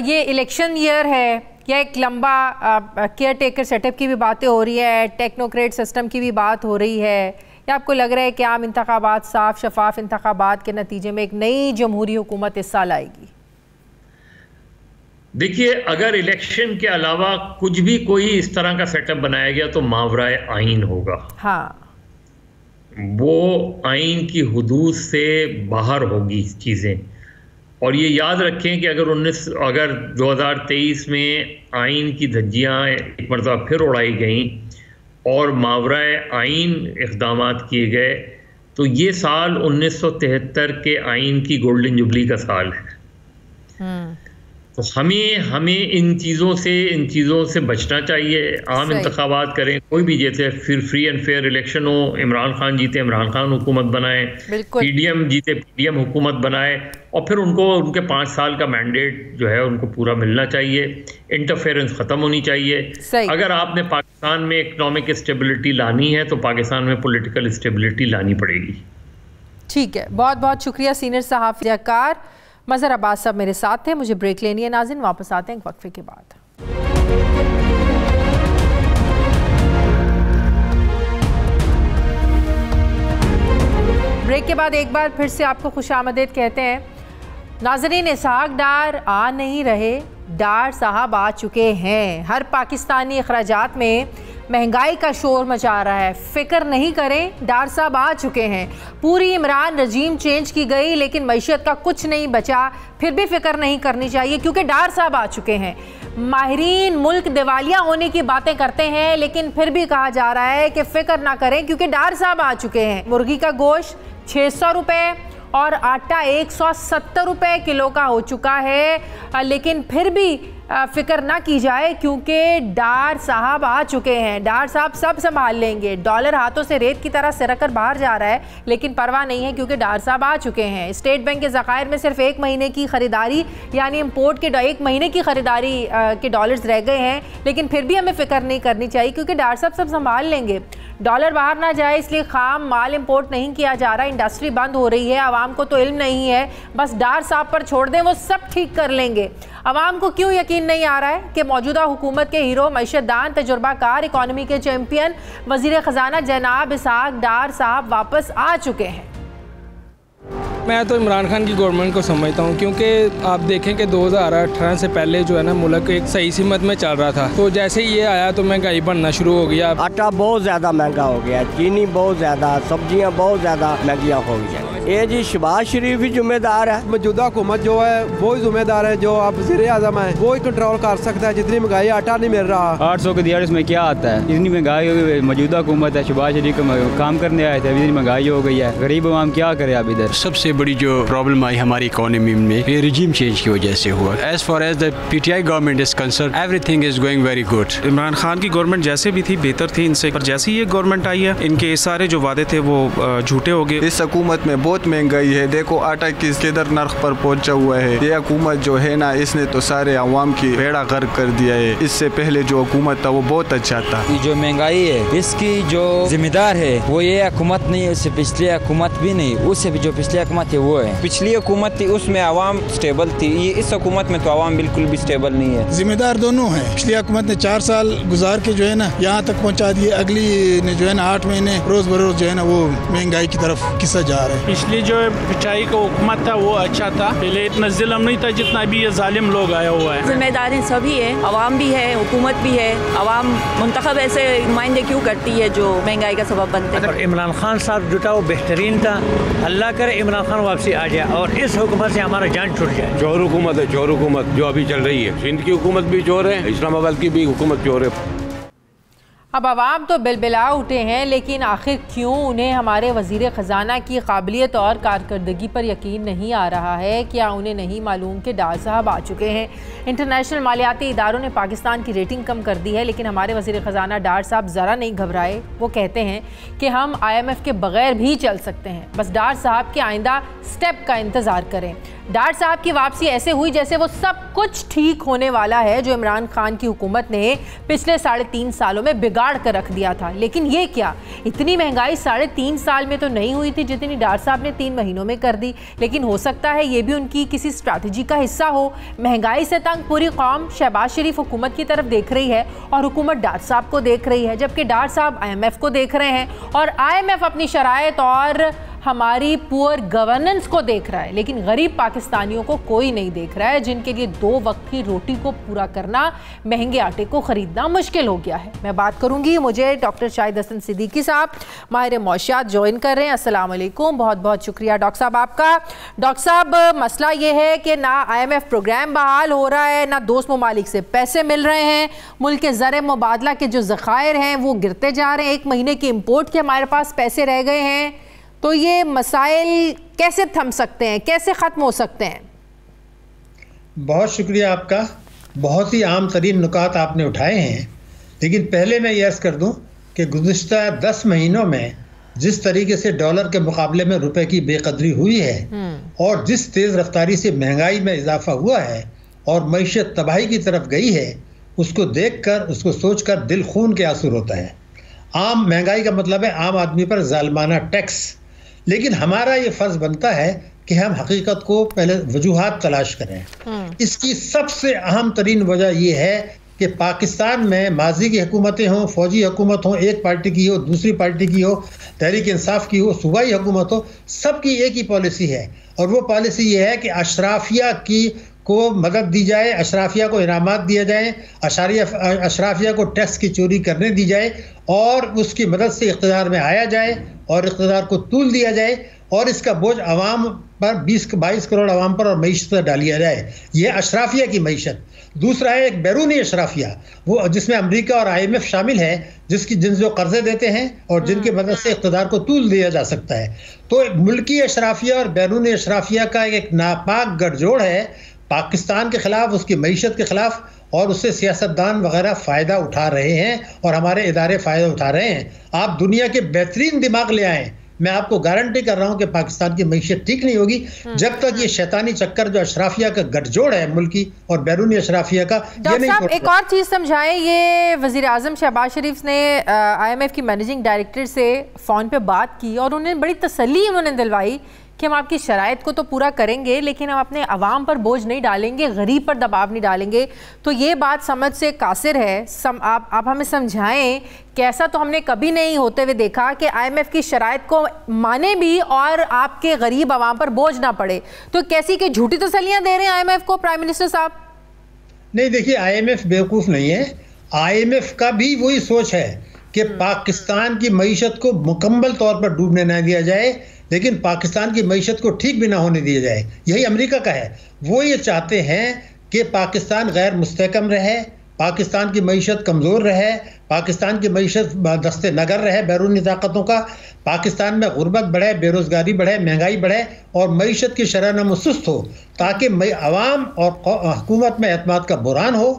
ये इलेक्शन ईयर है या एक लंबा केयर टेकर सेटअप की भी बातें हो रही है, टेक्नोक्रेट सिस्टम की भी बात हो रही है, या आपको लग रहा है कि आम इंतखाबात, साफ शफाफ इंतखाबात के नतीजे में एक नई जमहूरी हुकूमत इस साल आएगी? देखिए, अगर इलेक्शन के अलावा कुछ भी कोई इस तरह का सेटअप बनाया गया तो मावराए आइन होगा। हाँ, वो आइन की हुदूद से बाहर होगी चीज़ें। और ये याद रखें कि अगर 2023 में आइन की धज्जियाँ एक मरतबा फिर उड़ाई गई और मावराए आइन इक़दामात किए गए, तो ये साल 1973 के आइन की गोल्डन जुबली का साल है। तो हमें इन चीज़ों से बचना चाहिए। आम इंतखाबात करें, कोई भी, जैसे फिर फ्री एंड फेयर इलेक्शन हो, इमरान खान जीते इमरान खान हुकूमत बनाए, PDM जीते PDM हुकूमत बनाए, और फिर उनको उनके 5 साल का मैंडेट जो है उनको पूरा मिलना चाहिए। इंटरफेरेंस ख़त्म होनी चाहिए। अगर आपने पाकिस्तान में इकनॉमिक स्टेबिलिटी लानी है तो पाकिस्तान में पॉलिटिकल स्टेबिलिटी लानी पड़ेगी। ठीक है, बहुत बहुत शुक्रिया सीनियर सहाफ़ियाकार मज़हर अब्बास साहब मेरे साथ थे। मुझे ब्रेक लेनी है नाज़रीन, वापस आते हैं एक वक्फे के बाद। ब्रेक के बाद एक बार फिर से आपको खुशामदीद कहते हैं। नाज़रीन, इसहाक डार आ नहीं रहे, डार साहब आ चुके हैं। हर पाकिस्तानी अखराजात में महंगाई का शोर मचा रहा है, फिक्र नहीं करें, डार साहब आ चुके हैं। पूरी इमरान रजीम चेंज की गई लेकिन मैशियत का कुछ नहीं बचा, फिर भी फिक्र नहीं करनी चाहिए क्योंकि डार साहब आ चुके हैं। माहिरीन मुल्क दिवालिया होने की बातें करते हैं लेकिन फिर भी कहा जा रहा है कि फिक्र ना करें क्योंकि डार साहब आ चुके हैं। मुर्गी का गोश्त 600 रुपये और आटा 170 रुपये किलो का हो चुका है, लेकिन फिर भी फ़िक्र ना की जाए, क्योंकि डार साहब आ चुके हैं। डार साहब सब संभाल लेंगे। डॉलर हाथों से रेत की तरह सिरक कर बाहर जा रहा है, लेकिन परवाह नहीं है क्योंकि डार साहब आ चुके हैं। स्टेट बैंक के ज़खायर में सिर्फ 1 महीने की ख़रीदारी यानी इम्पोर्ट के 1 महीने की ख़रीदारी के डॉलर्स रह गए हैं, लेकिन फिर भी हमें फ़िक्र नहीं करनी चाहिए क्योंकि डार साहब सब संभाल लेंगे। डॉलर बाहर ना जाए इसलिए खाम माल इंपोर्ट नहीं किया जा रहा, इंडस्ट्री बंद हो रही है। आवाम को तो इल्म नहीं है, बस डार साहब पर छोड़ दें, वो सब ठीक कर लेंगे। आवाम को क्यों यकीन नहीं आ रहा है कि मौजूदा हुकूमत के हीरो, मईशतदान, तजुर्बाकार, इकॉनमी के चैम्पियन वज़ीर ख़जाना जनाब इसहाक डार साहब वापस आ चुके हैं। मैं तो इमरान खान की गवर्नमेंट को समझता हूँ, क्योंकि आप देखें कि 2018 से पहले जो है ना मुल्क एक सही सीमत में चल रहा था, तो जैसे ही ये आया तो महंगाई बढ़ना शुरू हो गया। आटा बहुत ज़्यादा महंगा हो गया, चीनी बहुत ज़्यादा, सब्जियाँ बहुत ज़्यादा महंगियाँ हो गई हैं। ये जी शहबाज शरीफ ही जिम्मेदार है। मौजूदा हुकूमत जो है वो ही जिम्मेदार है, जो आप वज़ीर आज़म है वो ही कंट्रोल कर सकता है। जितनी महंगाई, आटा नहीं मिल रहा। 800 के दिहाड़ी में क्या आता है, इतनी महंगाई हो गई। मौजूदा हुकूमत है, शहबाज शरीफ काम करने आए थे, इतनी महंगाई हो गई है, गरीब आवाम क्या करे। अब इधर सबसे बड़ी जो प्रॉब्लम आई हमारी इकोनॉमी में ये रिजीम चेंज की वजह से हुआ। As far as the PTI government is concern, everything is going very good. Imran Khan की गवर्नमेंट जैसे भी थी बेहतर थी इनसे, पर जैसे ही ये गवर्नमेंट आई है इनके सारे जो वादे थे वो झूठे हो गए। इस हुकूमत में बहुत महंगाई है, देखो आटा किधर नर्ख पर पहुंचा हुआ है। ये हुकूमत जो है ना, इसने तो सारे अवाम की बेड़ा गर्क कर दिया है। इससे पहले जो हुकूमत था वो बहुत अच्छा था। ये जो महंगाई है इसकी जो जिम्मेदार है वो ये हुकूमत नहीं है, उससे पिछली हुकूमत भी नहीं, उससे भी जो पिछली हुकूमत है वो है। पिछली हुकूमत थी उसमें आवाम स्टेबल थी, ये इस हुकूमत में तो आवाम बिल्कुल भी स्टेबल नहीं है। जिम्मेदार दोनों हैं। पिछली हुकूमत ने 4 साल गुजार के जो है ना यहाँ तक पहुँचा दिए, अगली ने जो है ना 8 महीने रोज बरोज जो है ना वो महंगाई की तरफ किस्सा जा रहा है। पिछली जो पिछाई का हुकूमत था वो अच्छा था, पहले इतना जुल्म नहीं था जितना भी ये जालिम लोग आया हुआ है। जिम्मेदारी सभी है, आवाम भी है, हुकूमत भी है। आवाम मुंतखब ऐसे नुमाइंदे क्यों करती है जो महंगाई का सबब बनते हैं। इमरान खान साहब जो था वो बेहतरीन था, अल्लाह करे इमरान खान वापसी आ जाए और इस हुकूमत से हमारा जान छूट जाए। चोर हुकूमत है, चोर हुकूमत जो अभी चल रही है। सिंध की हुकूमत भी चोर है, इस्लामाबाद की भी हुकूमत चोर है। अब आवाम तो बिलबिला उठे हैं, लेकिन आखिर क्यों उन्हें हमारे वज़ीर ख़जाना की काबिलियत और कारकर्दगी पर यकीन नहीं आ रहा है? क्या उन्हें नहीं मालूम कि डार साहब आ चुके हैं? इंटरनेशनल मालियाती इदारों ने पाकिस्तान की रेटिंग कम कर दी है, लेकिन हमारे वज़ीर ख़जाना डार साहब ज़रा नहीं घबराए। वो कहते हैं कि हम IMF के बग़ैर भी चल सकते हैं, बस डार साहब के आइंदा स्टेप का इंतज़ार करें। डार साहब की वापसी ऐसे हुई जैसे वो सब कुछ ठीक होने वाला है जो इमरान खान की हुकूमत ने पिछले 3.5 सालों में बिगाड़ कर रख दिया था। लेकिन ये क्या, इतनी महंगाई 3.5 साल में तो नहीं हुई थी जितनी डार साहब ने 3 महीनों में कर दी। लेकिन हो सकता है ये भी उनकी किसी स्ट्रैटेजी का हिस्सा हो। महंगाई से तंग पूरी कौम शहबाज शरीफ हुकूमत की तरफ देख रही है और हुकूमत डार साहब को देख रही है, जबकि डार साहब IMF को देख रहे हैं और IMF अपनी शराइत और हमारी पुअर गवर्नेंस को देख रहा है, लेकिन गरीब पाकिस्तानियों को कोई नहीं देख रहा है, जिनके लिए 2 वक्त की रोटी को पूरा करना, महंगे आटे को ख़रीदना मुश्किल हो गया है। मैं बात करूंगी, मुझे डॉक्टर शाहिद हसन सिद्दीकी साहब माहिर मौशियात ज्वाइन कर रहे हैं। अस्सलाम वालेकुम, बहुत बहुत शुक्रिया डॉक्टर साहब आपका। डॉक्टर साहब, मसला ये है कि ना IMF प्रोग्राम बहाल हो रहा है, ना दोस्त ममालिक से पैसे मिल रहे हैं, मुल्क के ज़र मुबादला के जो ज़खायर हैं वो गिरते जा रहे हैं, 1 महीने के इम्पोर्ट के हमारे पास पैसे रह गए हैं। तो ये मसाइल कैसे थम सकते हैं, कैसे ख़त्म हो सकते हैं? बहुत शुक्रिया आपका, बहुत ही आम तरीन नुकात आपने उठाए हैं। लेकिन पहले मैं ये अर्ज़ कर दूं कि गुज़िश्ता 10 महीनों में जिस तरीके से डॉलर के मुकाबले में रुपए की बेकदरी हुई है और जिस तेज़ रफ्तारी से महंगाई में इजाफा हुआ है और मईशत तबाही की तरफ गई है, उसको देख कर, उसको सोच कर दिल खून के आंसू होता है। आम महंगाई का मतलब है आम आदमी पर ज़ालिमाना टैक्स। लेकिन हमारा ये फ़र्ज़ बनता है कि हम हकीकत को पहले वजूहात तलाश करें। इसकी सबसे अहम तरीन वजह यह है कि पाकिस्तान में माजी की हुकूमतें हों, फ़ौजी हुकूमत हो, एक पार्टी की हो, दूसरी पार्टी की हो, तहरीक इंसाफ की हो, सूबाई हुकूमत हो, सबकी एक ही पॉलिसी है और वो पॉलिसी ये है कि अशराफिया की को मदद दी जाए, अशराफिया को इनामात दिया जाए, अशराफिया को टैक्स की चोरी करने दी जाए और उसकी मदद से इक़्तिदार में आया जाए और इक़्तिदार को तूल दिया जाए और इसका बोझ आवाम पर 22 करोड़ आवाम पर और मईशत पर डालिया जाए। यह अशराफिया की मईशत। दूसरा है एक बैरूनी अशराफिया, वो जिसमें अमेरिका और IMF शामिल है, जिन जो कर्जे देते हैं और जिनकी मदद से इक़्तिदार को तूल दिया जा सकता है। तो मुल्की अशराफिया और बैरूनी अशराफिया का एक नापाक गठजोड़ है पाकिस्तान के ख़िलाफ़, उसकी मईशत के ख़िलाफ़ और उससे सियासतदान वगैरह फ़ायदा उठा रहे हैं और हमारे इदारे फ़ायदा उठा रहे हैं। आप दुनिया के बेहतरीन दिमाग ले आएँ, मैं आपको गारंटी कर रहा हूं कि पाकिस्तान की मईशत ठीक नहीं होगी जब तक ये शैतानी चक्कर जो अशराफिया का गठजोड़ है मुल्की और बैरूनी अशराफिया का। डॉक्टर साहब एक और चीज़ समझाएं, ये वज़ीर आज़म शहबाज शरीफ ने IMF की मैनेजिंग डायरेक्टर से फ़ोन पे बात की और उन्हें बड़ी तसल्ली उन्होंने दिलवाई कि हम आपकी शराइत को तो पूरा करेंगे लेकिन हम अपने अवाम पर बोझ नहीं डालेंगे, गरीब पर दबाव नहीं डालेंगे। तो ये बात समझ से कासिर है। आप हमें समझाएं कि ऐसा तो हमने कभी नहीं होते हुए देखा कि IMF की शराइत को माने भी और आपके गरीब अवाम पर बोझ ना पड़े। तो कैसी कि झूठी तसल्लियाँ दे रहे हैं IMF को प्राइम मिनिस्टर साहब? नहीं, देखिए IMF बेवकूफ़ नहीं है। IMF का भी वही सोच है कि पाकिस्तान की मईशत को मुकम्मल तौर पर डूबने ना दिया जाए लेकिन पाकिस्तान की मईशत को ठीक भी ना होने दिया जाए। यही अमेरिका का है। वो ये चाहते हैं कि पाकिस्तान गैर मुस्तहकम रहे, पाकिस्तान की मईशत कमज़ोर रहे, पाकिस्तान की मईशत दस्ते नगर रहे बैरूनी ताकतों का, पाकिस्तान में गुर्बत बढ़े, बेरोज़गारी बढ़े, महंगाई बढ़े और मईशत की शरह नमो सुस्त हो ताकि अवाम और हुकूमत में एतमाद का बुरान हो,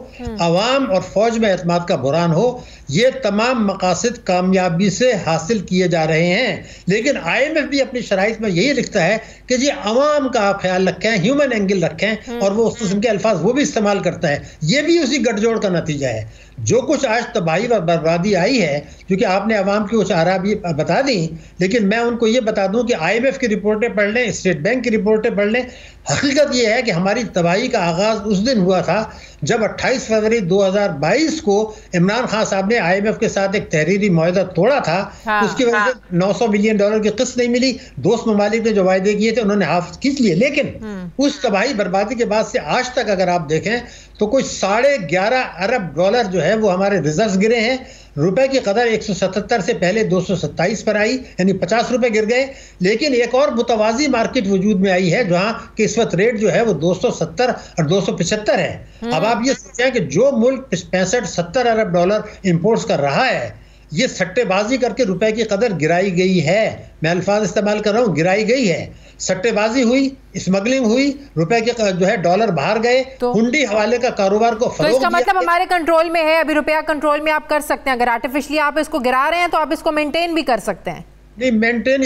अवाम और फ़ौज में एतमाद का बुरान हो। ये तमाम मकासद कामयाबी से हासिल किए जा रहे हैं। लेकिन IMF भी अपनी शराइत में यही लिखता है कि जी अवाम का आप ख्याल रखें, ह्यूमन एंगल रखें और वो उस किस्म के अल्फाज वो भी इस्तेमाल करता है। ये भी उसी गठजोड़ का नतीजा है। जो कुछ आज तबाही और बर्बादी आई है, क्योंकि आपने अवाम की कुछ आरा भी बता दी, लेकिन मैं उनको ये बता दूं कि IMF की रिपोर्टें पढ़ लें, स्टेट बैंक की रिपोर्टें पढ़ लें। हकीकत ये है कि हमारी तबाही का आगाज़ उस दिन हुआ था जब 28 फरवरी 2022 को इमरान खान साहब ने IMF के साथ एक तहरीरी मुआहदा तोड़ा था। उसकी वजह से $900 मिलियन की किस्त नहीं मिली। दोस्त ममालिक ने जो वायदे किए थे उन्होंने हाफ खींच लिए। लेकिन उस तबाही बर्बादी के बाद से आज तक अगर आप देखें तो कोई $11.5 अरब जो है वो हमारे रिजर्व गिरे हैं। रुपए की कदर 177 से पहले 227 पर आई, यानी 50 रुपए गिर गए। लेकिन एक और मुतवाजी मार्केट वजूद में आई है जहां कि इस वक्त रेट जो है वो 270 और 275 है। अब आप ये सोचें कि जो मुल्क 65-70 अरब डॉलर इंपोर्ट्स कर रहा है, ये सट्टेबाजी करके रुपए की कदर गिराई गई है। मैं अल्फाज इस्तेमाल कर रहा हूँ, गिराई गई है। सट्टेबाजी हुई, स्मगलिंग हुई, रुपए के जो है डॉलर बाहर गए, हुंडी हवाले का कारोबार को फरोग तो इसका मतलब हमारे कंट्रोल में है। अभी रुपया कंट्रोल में आप कर सकते हैं। अगर आर्टिफिशियली आप इसको गिरा रहे हैं तो आप इसको मेंटेन भी कर सकते हैं। नहीं, मेंटेन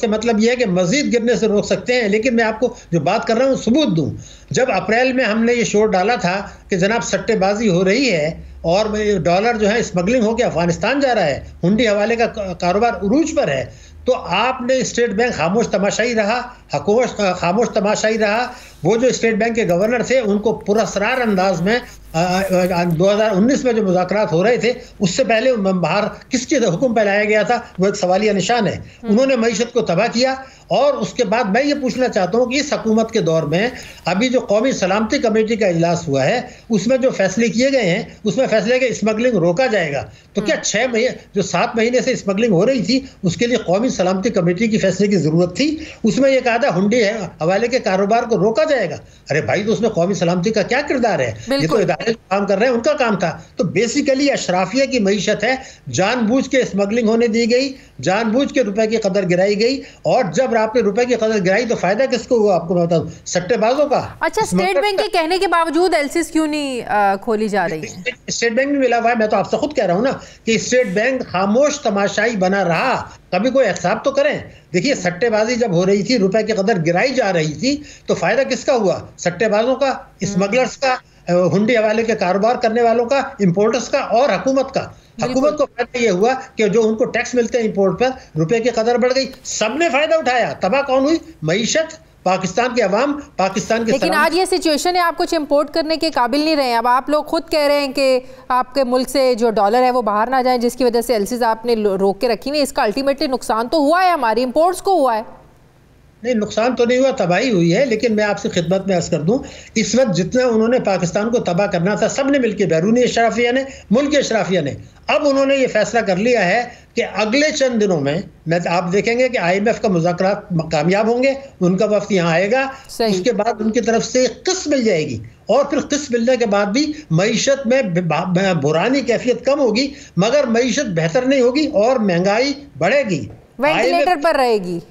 मतलब यह है कि मजीद गिरने से रोक सकते हैं। लेकिन मैं आपको जो बात कर रहा हूँ सबूत दूं। जब अप्रैल में हमने ये शोर डाला था कि जनाब सट्टेबाजी हो रही है और डॉलर जो है स्मगलिंग होकर अफगानिस्तान जा रहा है, हुंडी हवाले का कारोबार उरूज पर है, तो आपने स्टेट बैंक खामोश तमाशाई रहा, हुकूमत खामोश तमाशाई रहा। वो जो स्टेट बैंक के गवर्नर थे उनको पुरस्कार अंदाज में 2019 में जो मुज़ाकरात हो रहे थे उससे पहले बाहर किसके हुक्म पर लाया गया था, वो एक सवालिया निशान है। उन्होंने मईशत को तबाह किया। और उसके बाद मैं ये पूछना चाहता हूँ कि इस हुकूमत के दौर में अभी जो कौमी सलामती कमेटी का इजलास हुआ है उसमें जो फैसले किए गए हैं उसमें फैसले कि स्मगलिंग रोका जाएगा। तो क्या 6 महीने जो 7 महीने से स्मगलिंग हो रही थी उसके लिए कौमी सलामती कमेटी की फैसले की जरूरत थी? उसमें यह कहा था हुंडी हवाले के कारोबार को रोका जाएगा। अरे भाई, तो उसमें कौमी सलामती का क्या किरदार है? ये तो इदारे काम कर रहे हैं, उनका काम था। तो बेसिकली अशराफिया की मईशत है, जानबूझ के स्मगलिंग होने दी गई, जानबूझ के रुपए की कदर गिराई गई। और जब आपने रुपए की कदर गिराई तो फायदा किसको हुआ? आपको मैं बताऊं, सट्टेबाजों का। अच्छा, स्टेट बैंक के कहने के बावजूद एलसीज क्यों नहीं खोली जा रही है? स्टेट बैंक भी मिला हुआ है। मैं तो आपसे खुद कह रहा हूं ना कि स्टेट बैंक खामोश तमाशाई बना रहा। कभी कोई हिसाब तो करें। देखिए, सट्टेबाजी जब हो रही थी, रुपए की कदर गिराई जा रही थी, तो फायदा किसका हुआ? सट्टेबाजों का, स्मगलर्स का, हुंडी हवाले के कारोबार करने वालों का, इंपोर्टर्स का और हुकूमत का। हुकूमत को फायदा ये हुआ कि जो उनको टैक्स मिलते हैं इंपोर्ट पर, रुपए की कदर बढ़ गई, सबने फायदा उठाया। तबाह कौन हुई? मईशत, पाकिस्तान के अवाम, पाकिस्तान के। लेकिन आज ये सिचुएशन है, आप कुछ इंपोर्ट करने के काबिल नहीं रहे। अब आप लोग खुद कह रहे हैं कि आपके मुल्क से जो डॉलर है वो बाहर ना जाए, जिसकी वजह से एलसीज आपने रोक के रखी हुई। इसका अल्टीमेटली नुकसान तो हुआ है, हमारी इंपोर्ट्स को हुआ है। नहीं, नुकसान तो नहीं हुआ, तबाही हुई है। लेकिन मैं आपसे खिदमत में अर्ज कर दूं, इस वक्त जितना उन्होंने पाकिस्तान को तबाह करना था सब ने मिलकर, बैरूनी अशराफिया ने, मुल्की अशराफिया ने, अब उन्होंने ये फैसला कर लिया है कि अगले चंद दिनों में आप देखेंगे कि IMF का मुज़ाकरात कामयाब होंगे, उनका वफ्द यहाँ आएगा, उसके बाद उनकी तरफ से किस्त मिल जाएगी और फिर किस्त मिलने के बाद भी मईशत में बुरानी कैफियत कम होगी, मगर मईशत बेहतर नहीं होगी और महंगाई बढ़ेगी, वेंटिलेटर पर रहेगी।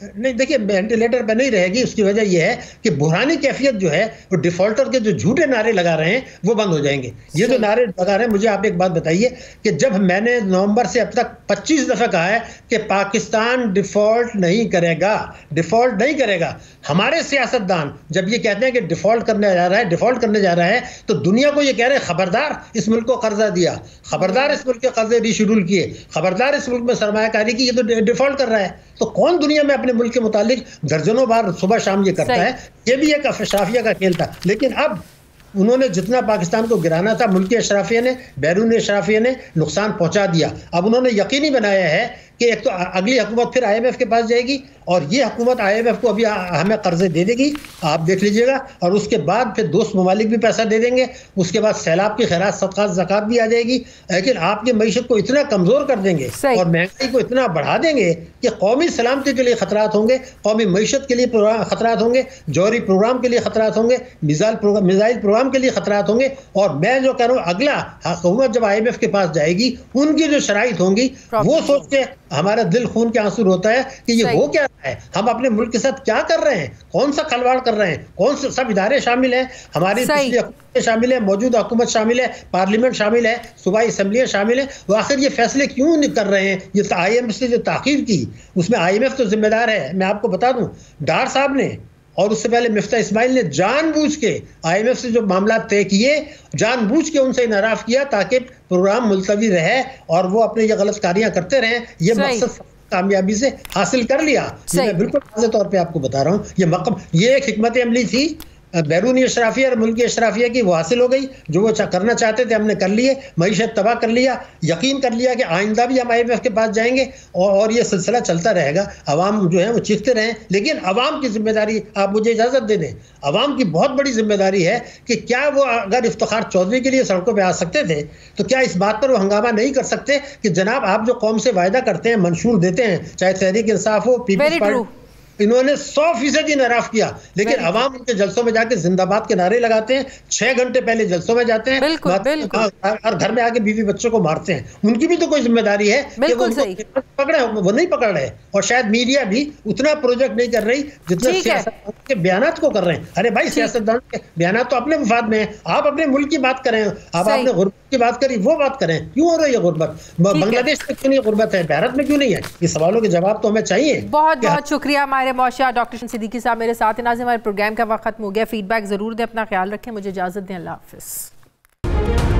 नहीं, देखिए वेंटिलेटर पर नहीं रहेगी। उसकी वजह यह है कि बुरानी कैफियत जो है वो डिफॉल्टर के जो झूठे नारे लगा रहे हैं वो बंद हो जाएंगे। ये जो नारे लगा रहे हैं, मुझे आप एक बात बताइए कि जब मैंने नवंबर से अब तक 25 दफ़ा कहा है कि पाकिस्तान डिफॉल्ट नहीं करेगा, डिफॉल्ट नहीं करेगा, हमारे सियासतदान जब ये कहते हैं कि डिफॉल्ट करने जा रहा है, डिफॉल्ट करने जा रहा है, तो दुनिया को ये कह रहे हैं खबरदार इस मुल्क को कर्जा दिया, खबरदार इस मुल्क के कर्जे रिशेड्यूल किए, खबरदार इस मुल्क में सरमायाकारी की, ये तो डिफॉल्ट कर रहा है। तो कौन दुनिया में अपने मुल्क के मुतालिक दर्जनों बार सुबह शाम ये करता है? ये भी एक अफशाफिया का खेल था। लेकिन अब उन्होंने जितना पाकिस्तान को गिराना था, मुल्की अशराफिया ने, बैरूनी अशराफिया ने नुकसान पहुंचा दिया। अब उन्होंने यकीनी बनाया है कि एक तो अगली हुकूमत फिर IMF के पास जाएगी और ये हुकूमत IMF को अभी हमें कर्जे दे देगी, आप देख लीजिएगा, और उसके बाद फिर दोस्त ममालिक भी पैसा दे देंगे, उसके बाद सैलाब की खैरात सदक़ात ज़कात भी आ जाएगी। लेकिन आपकी मईशत को इतना कमज़ोर कर देंगे और महंगाई को इतना बढ़ा देंगे कि कौमी सलामती के लिए ख़तरात होंगे, कौमी मईशत के लिए ख़तरात होंगे, जौहरी प्रोग्राम के लिए ख़तरात होंगे, मिसाइल प्रोग्राम के लिए ख़तरात होंगे। और मैं जो कह रहा हूँ, अगला हुकूमत जब IMF के पास जाएगी, उनकी जो शराइत होंगी वो सोच के हमारा दिल खून के आंसू होता है कि ये हो क्या रहा है, हम अपने मुल्क के साथ क्या कर रहे हैं, कौन सा खलवाड़ कर रहे हैं, कौन से सब इदारे शामिल हैं, हमारी पिछली हुकूमत शामिल है, मौजूदा हुकूमत शामिल है, पार्लियामेंट शामिल है, सूबाई असम्बलियाँ शामिल है। तो आखिर ये फैसले क्यों नहीं कर रहे हैं? ये IMF से जो ताख़ीर की, उसमें IMF तो जिम्मेदार है। मैं आपको बता दूं, डार साहब ने और उससे पहले मिफ्ता इस्माइल ने जानबूझ के IMF से जो मामला तय किए, जानबूझ के उनसे इनराफ किया ताकि प्रोग्राम मुलतवी रहे और वो अपने ये गलत कारियां करते रहें। ये मकसद कामयाबी से हासिल कर लिया। मैं बिल्कुल वाज़ेह तौर पे आपको बता रहा हूँ, ये एक हिकमत अमली थी बैरूनी अशराफिया और मुल्की अशराफिया की, वो हासिल हो गई। जो वो करना चाहते थे हमने कर लिए, मईशत तबाह कर लिया, यकीन कर लिया कि आइंदा भी हम IMF के पास जाएंगे और ये सिलसिला चलता रहेगा। अवाम जो है वो चीखते रहें, लेकिन अवाम की जिम्मेदारी, आप मुझे इजाज़त दे दें, अवाम की बहुत बड़ी जिम्मेदारी है कि क्या वो अगर इफ्तिखार चौधरी के लिए सड़कों पर आ सकते थे तो क्या इस बात पर वो हंगामा नहीं कर सकते कि जनाब आप जो कौम से वायदा करते हैं, मंशूर देते हैं, चाहे तहरीक इंसाफ हो, पीपल्स पार्टी, इन्होंने 100% इनराफ किया, लेकिन अवाम उनके जलसों में जाके जिंदाबाद के नारे लगाते हैं, 6 घंटे पहले जलसों में जाते हैं और घर में आके बीवी बच्चों को मारते हैं। उनकी भी तो कोई जिम्मेदारी है कि वो पकड़े, वो नहीं पकड़ रहे। और शायद मीडिया भी उतना प्रोजेक्ट नहीं कर रही जितना सियासतदान के बयानात को कर रहे हैं। अरे भाई, सियासतदान के बयानात तो अपने मुफाद में है, आप अपने मुल्क की बात करें, आप अपने गुर्बत की बात करी, वो बात करें। क्यों हो रही है गुर्बत? बांग्लादेश में क्यों नहीं गुर्बत है, भारत में क्यों नहीं है? ये सवालों के जवाब तो हमें चाहिए। बहुत बहुत शुक्रिया हमारे मौशा डॉक्टर सिद्दीकी साहब मेरे साथ। नाज़रीन, हमारे प्रोग्राम का वक्त खत्म हो गया। फीडबैक जरूर दें, अपना ख्याल रखें, मुझे इजाजत दें, अल्लाह हाफिज़।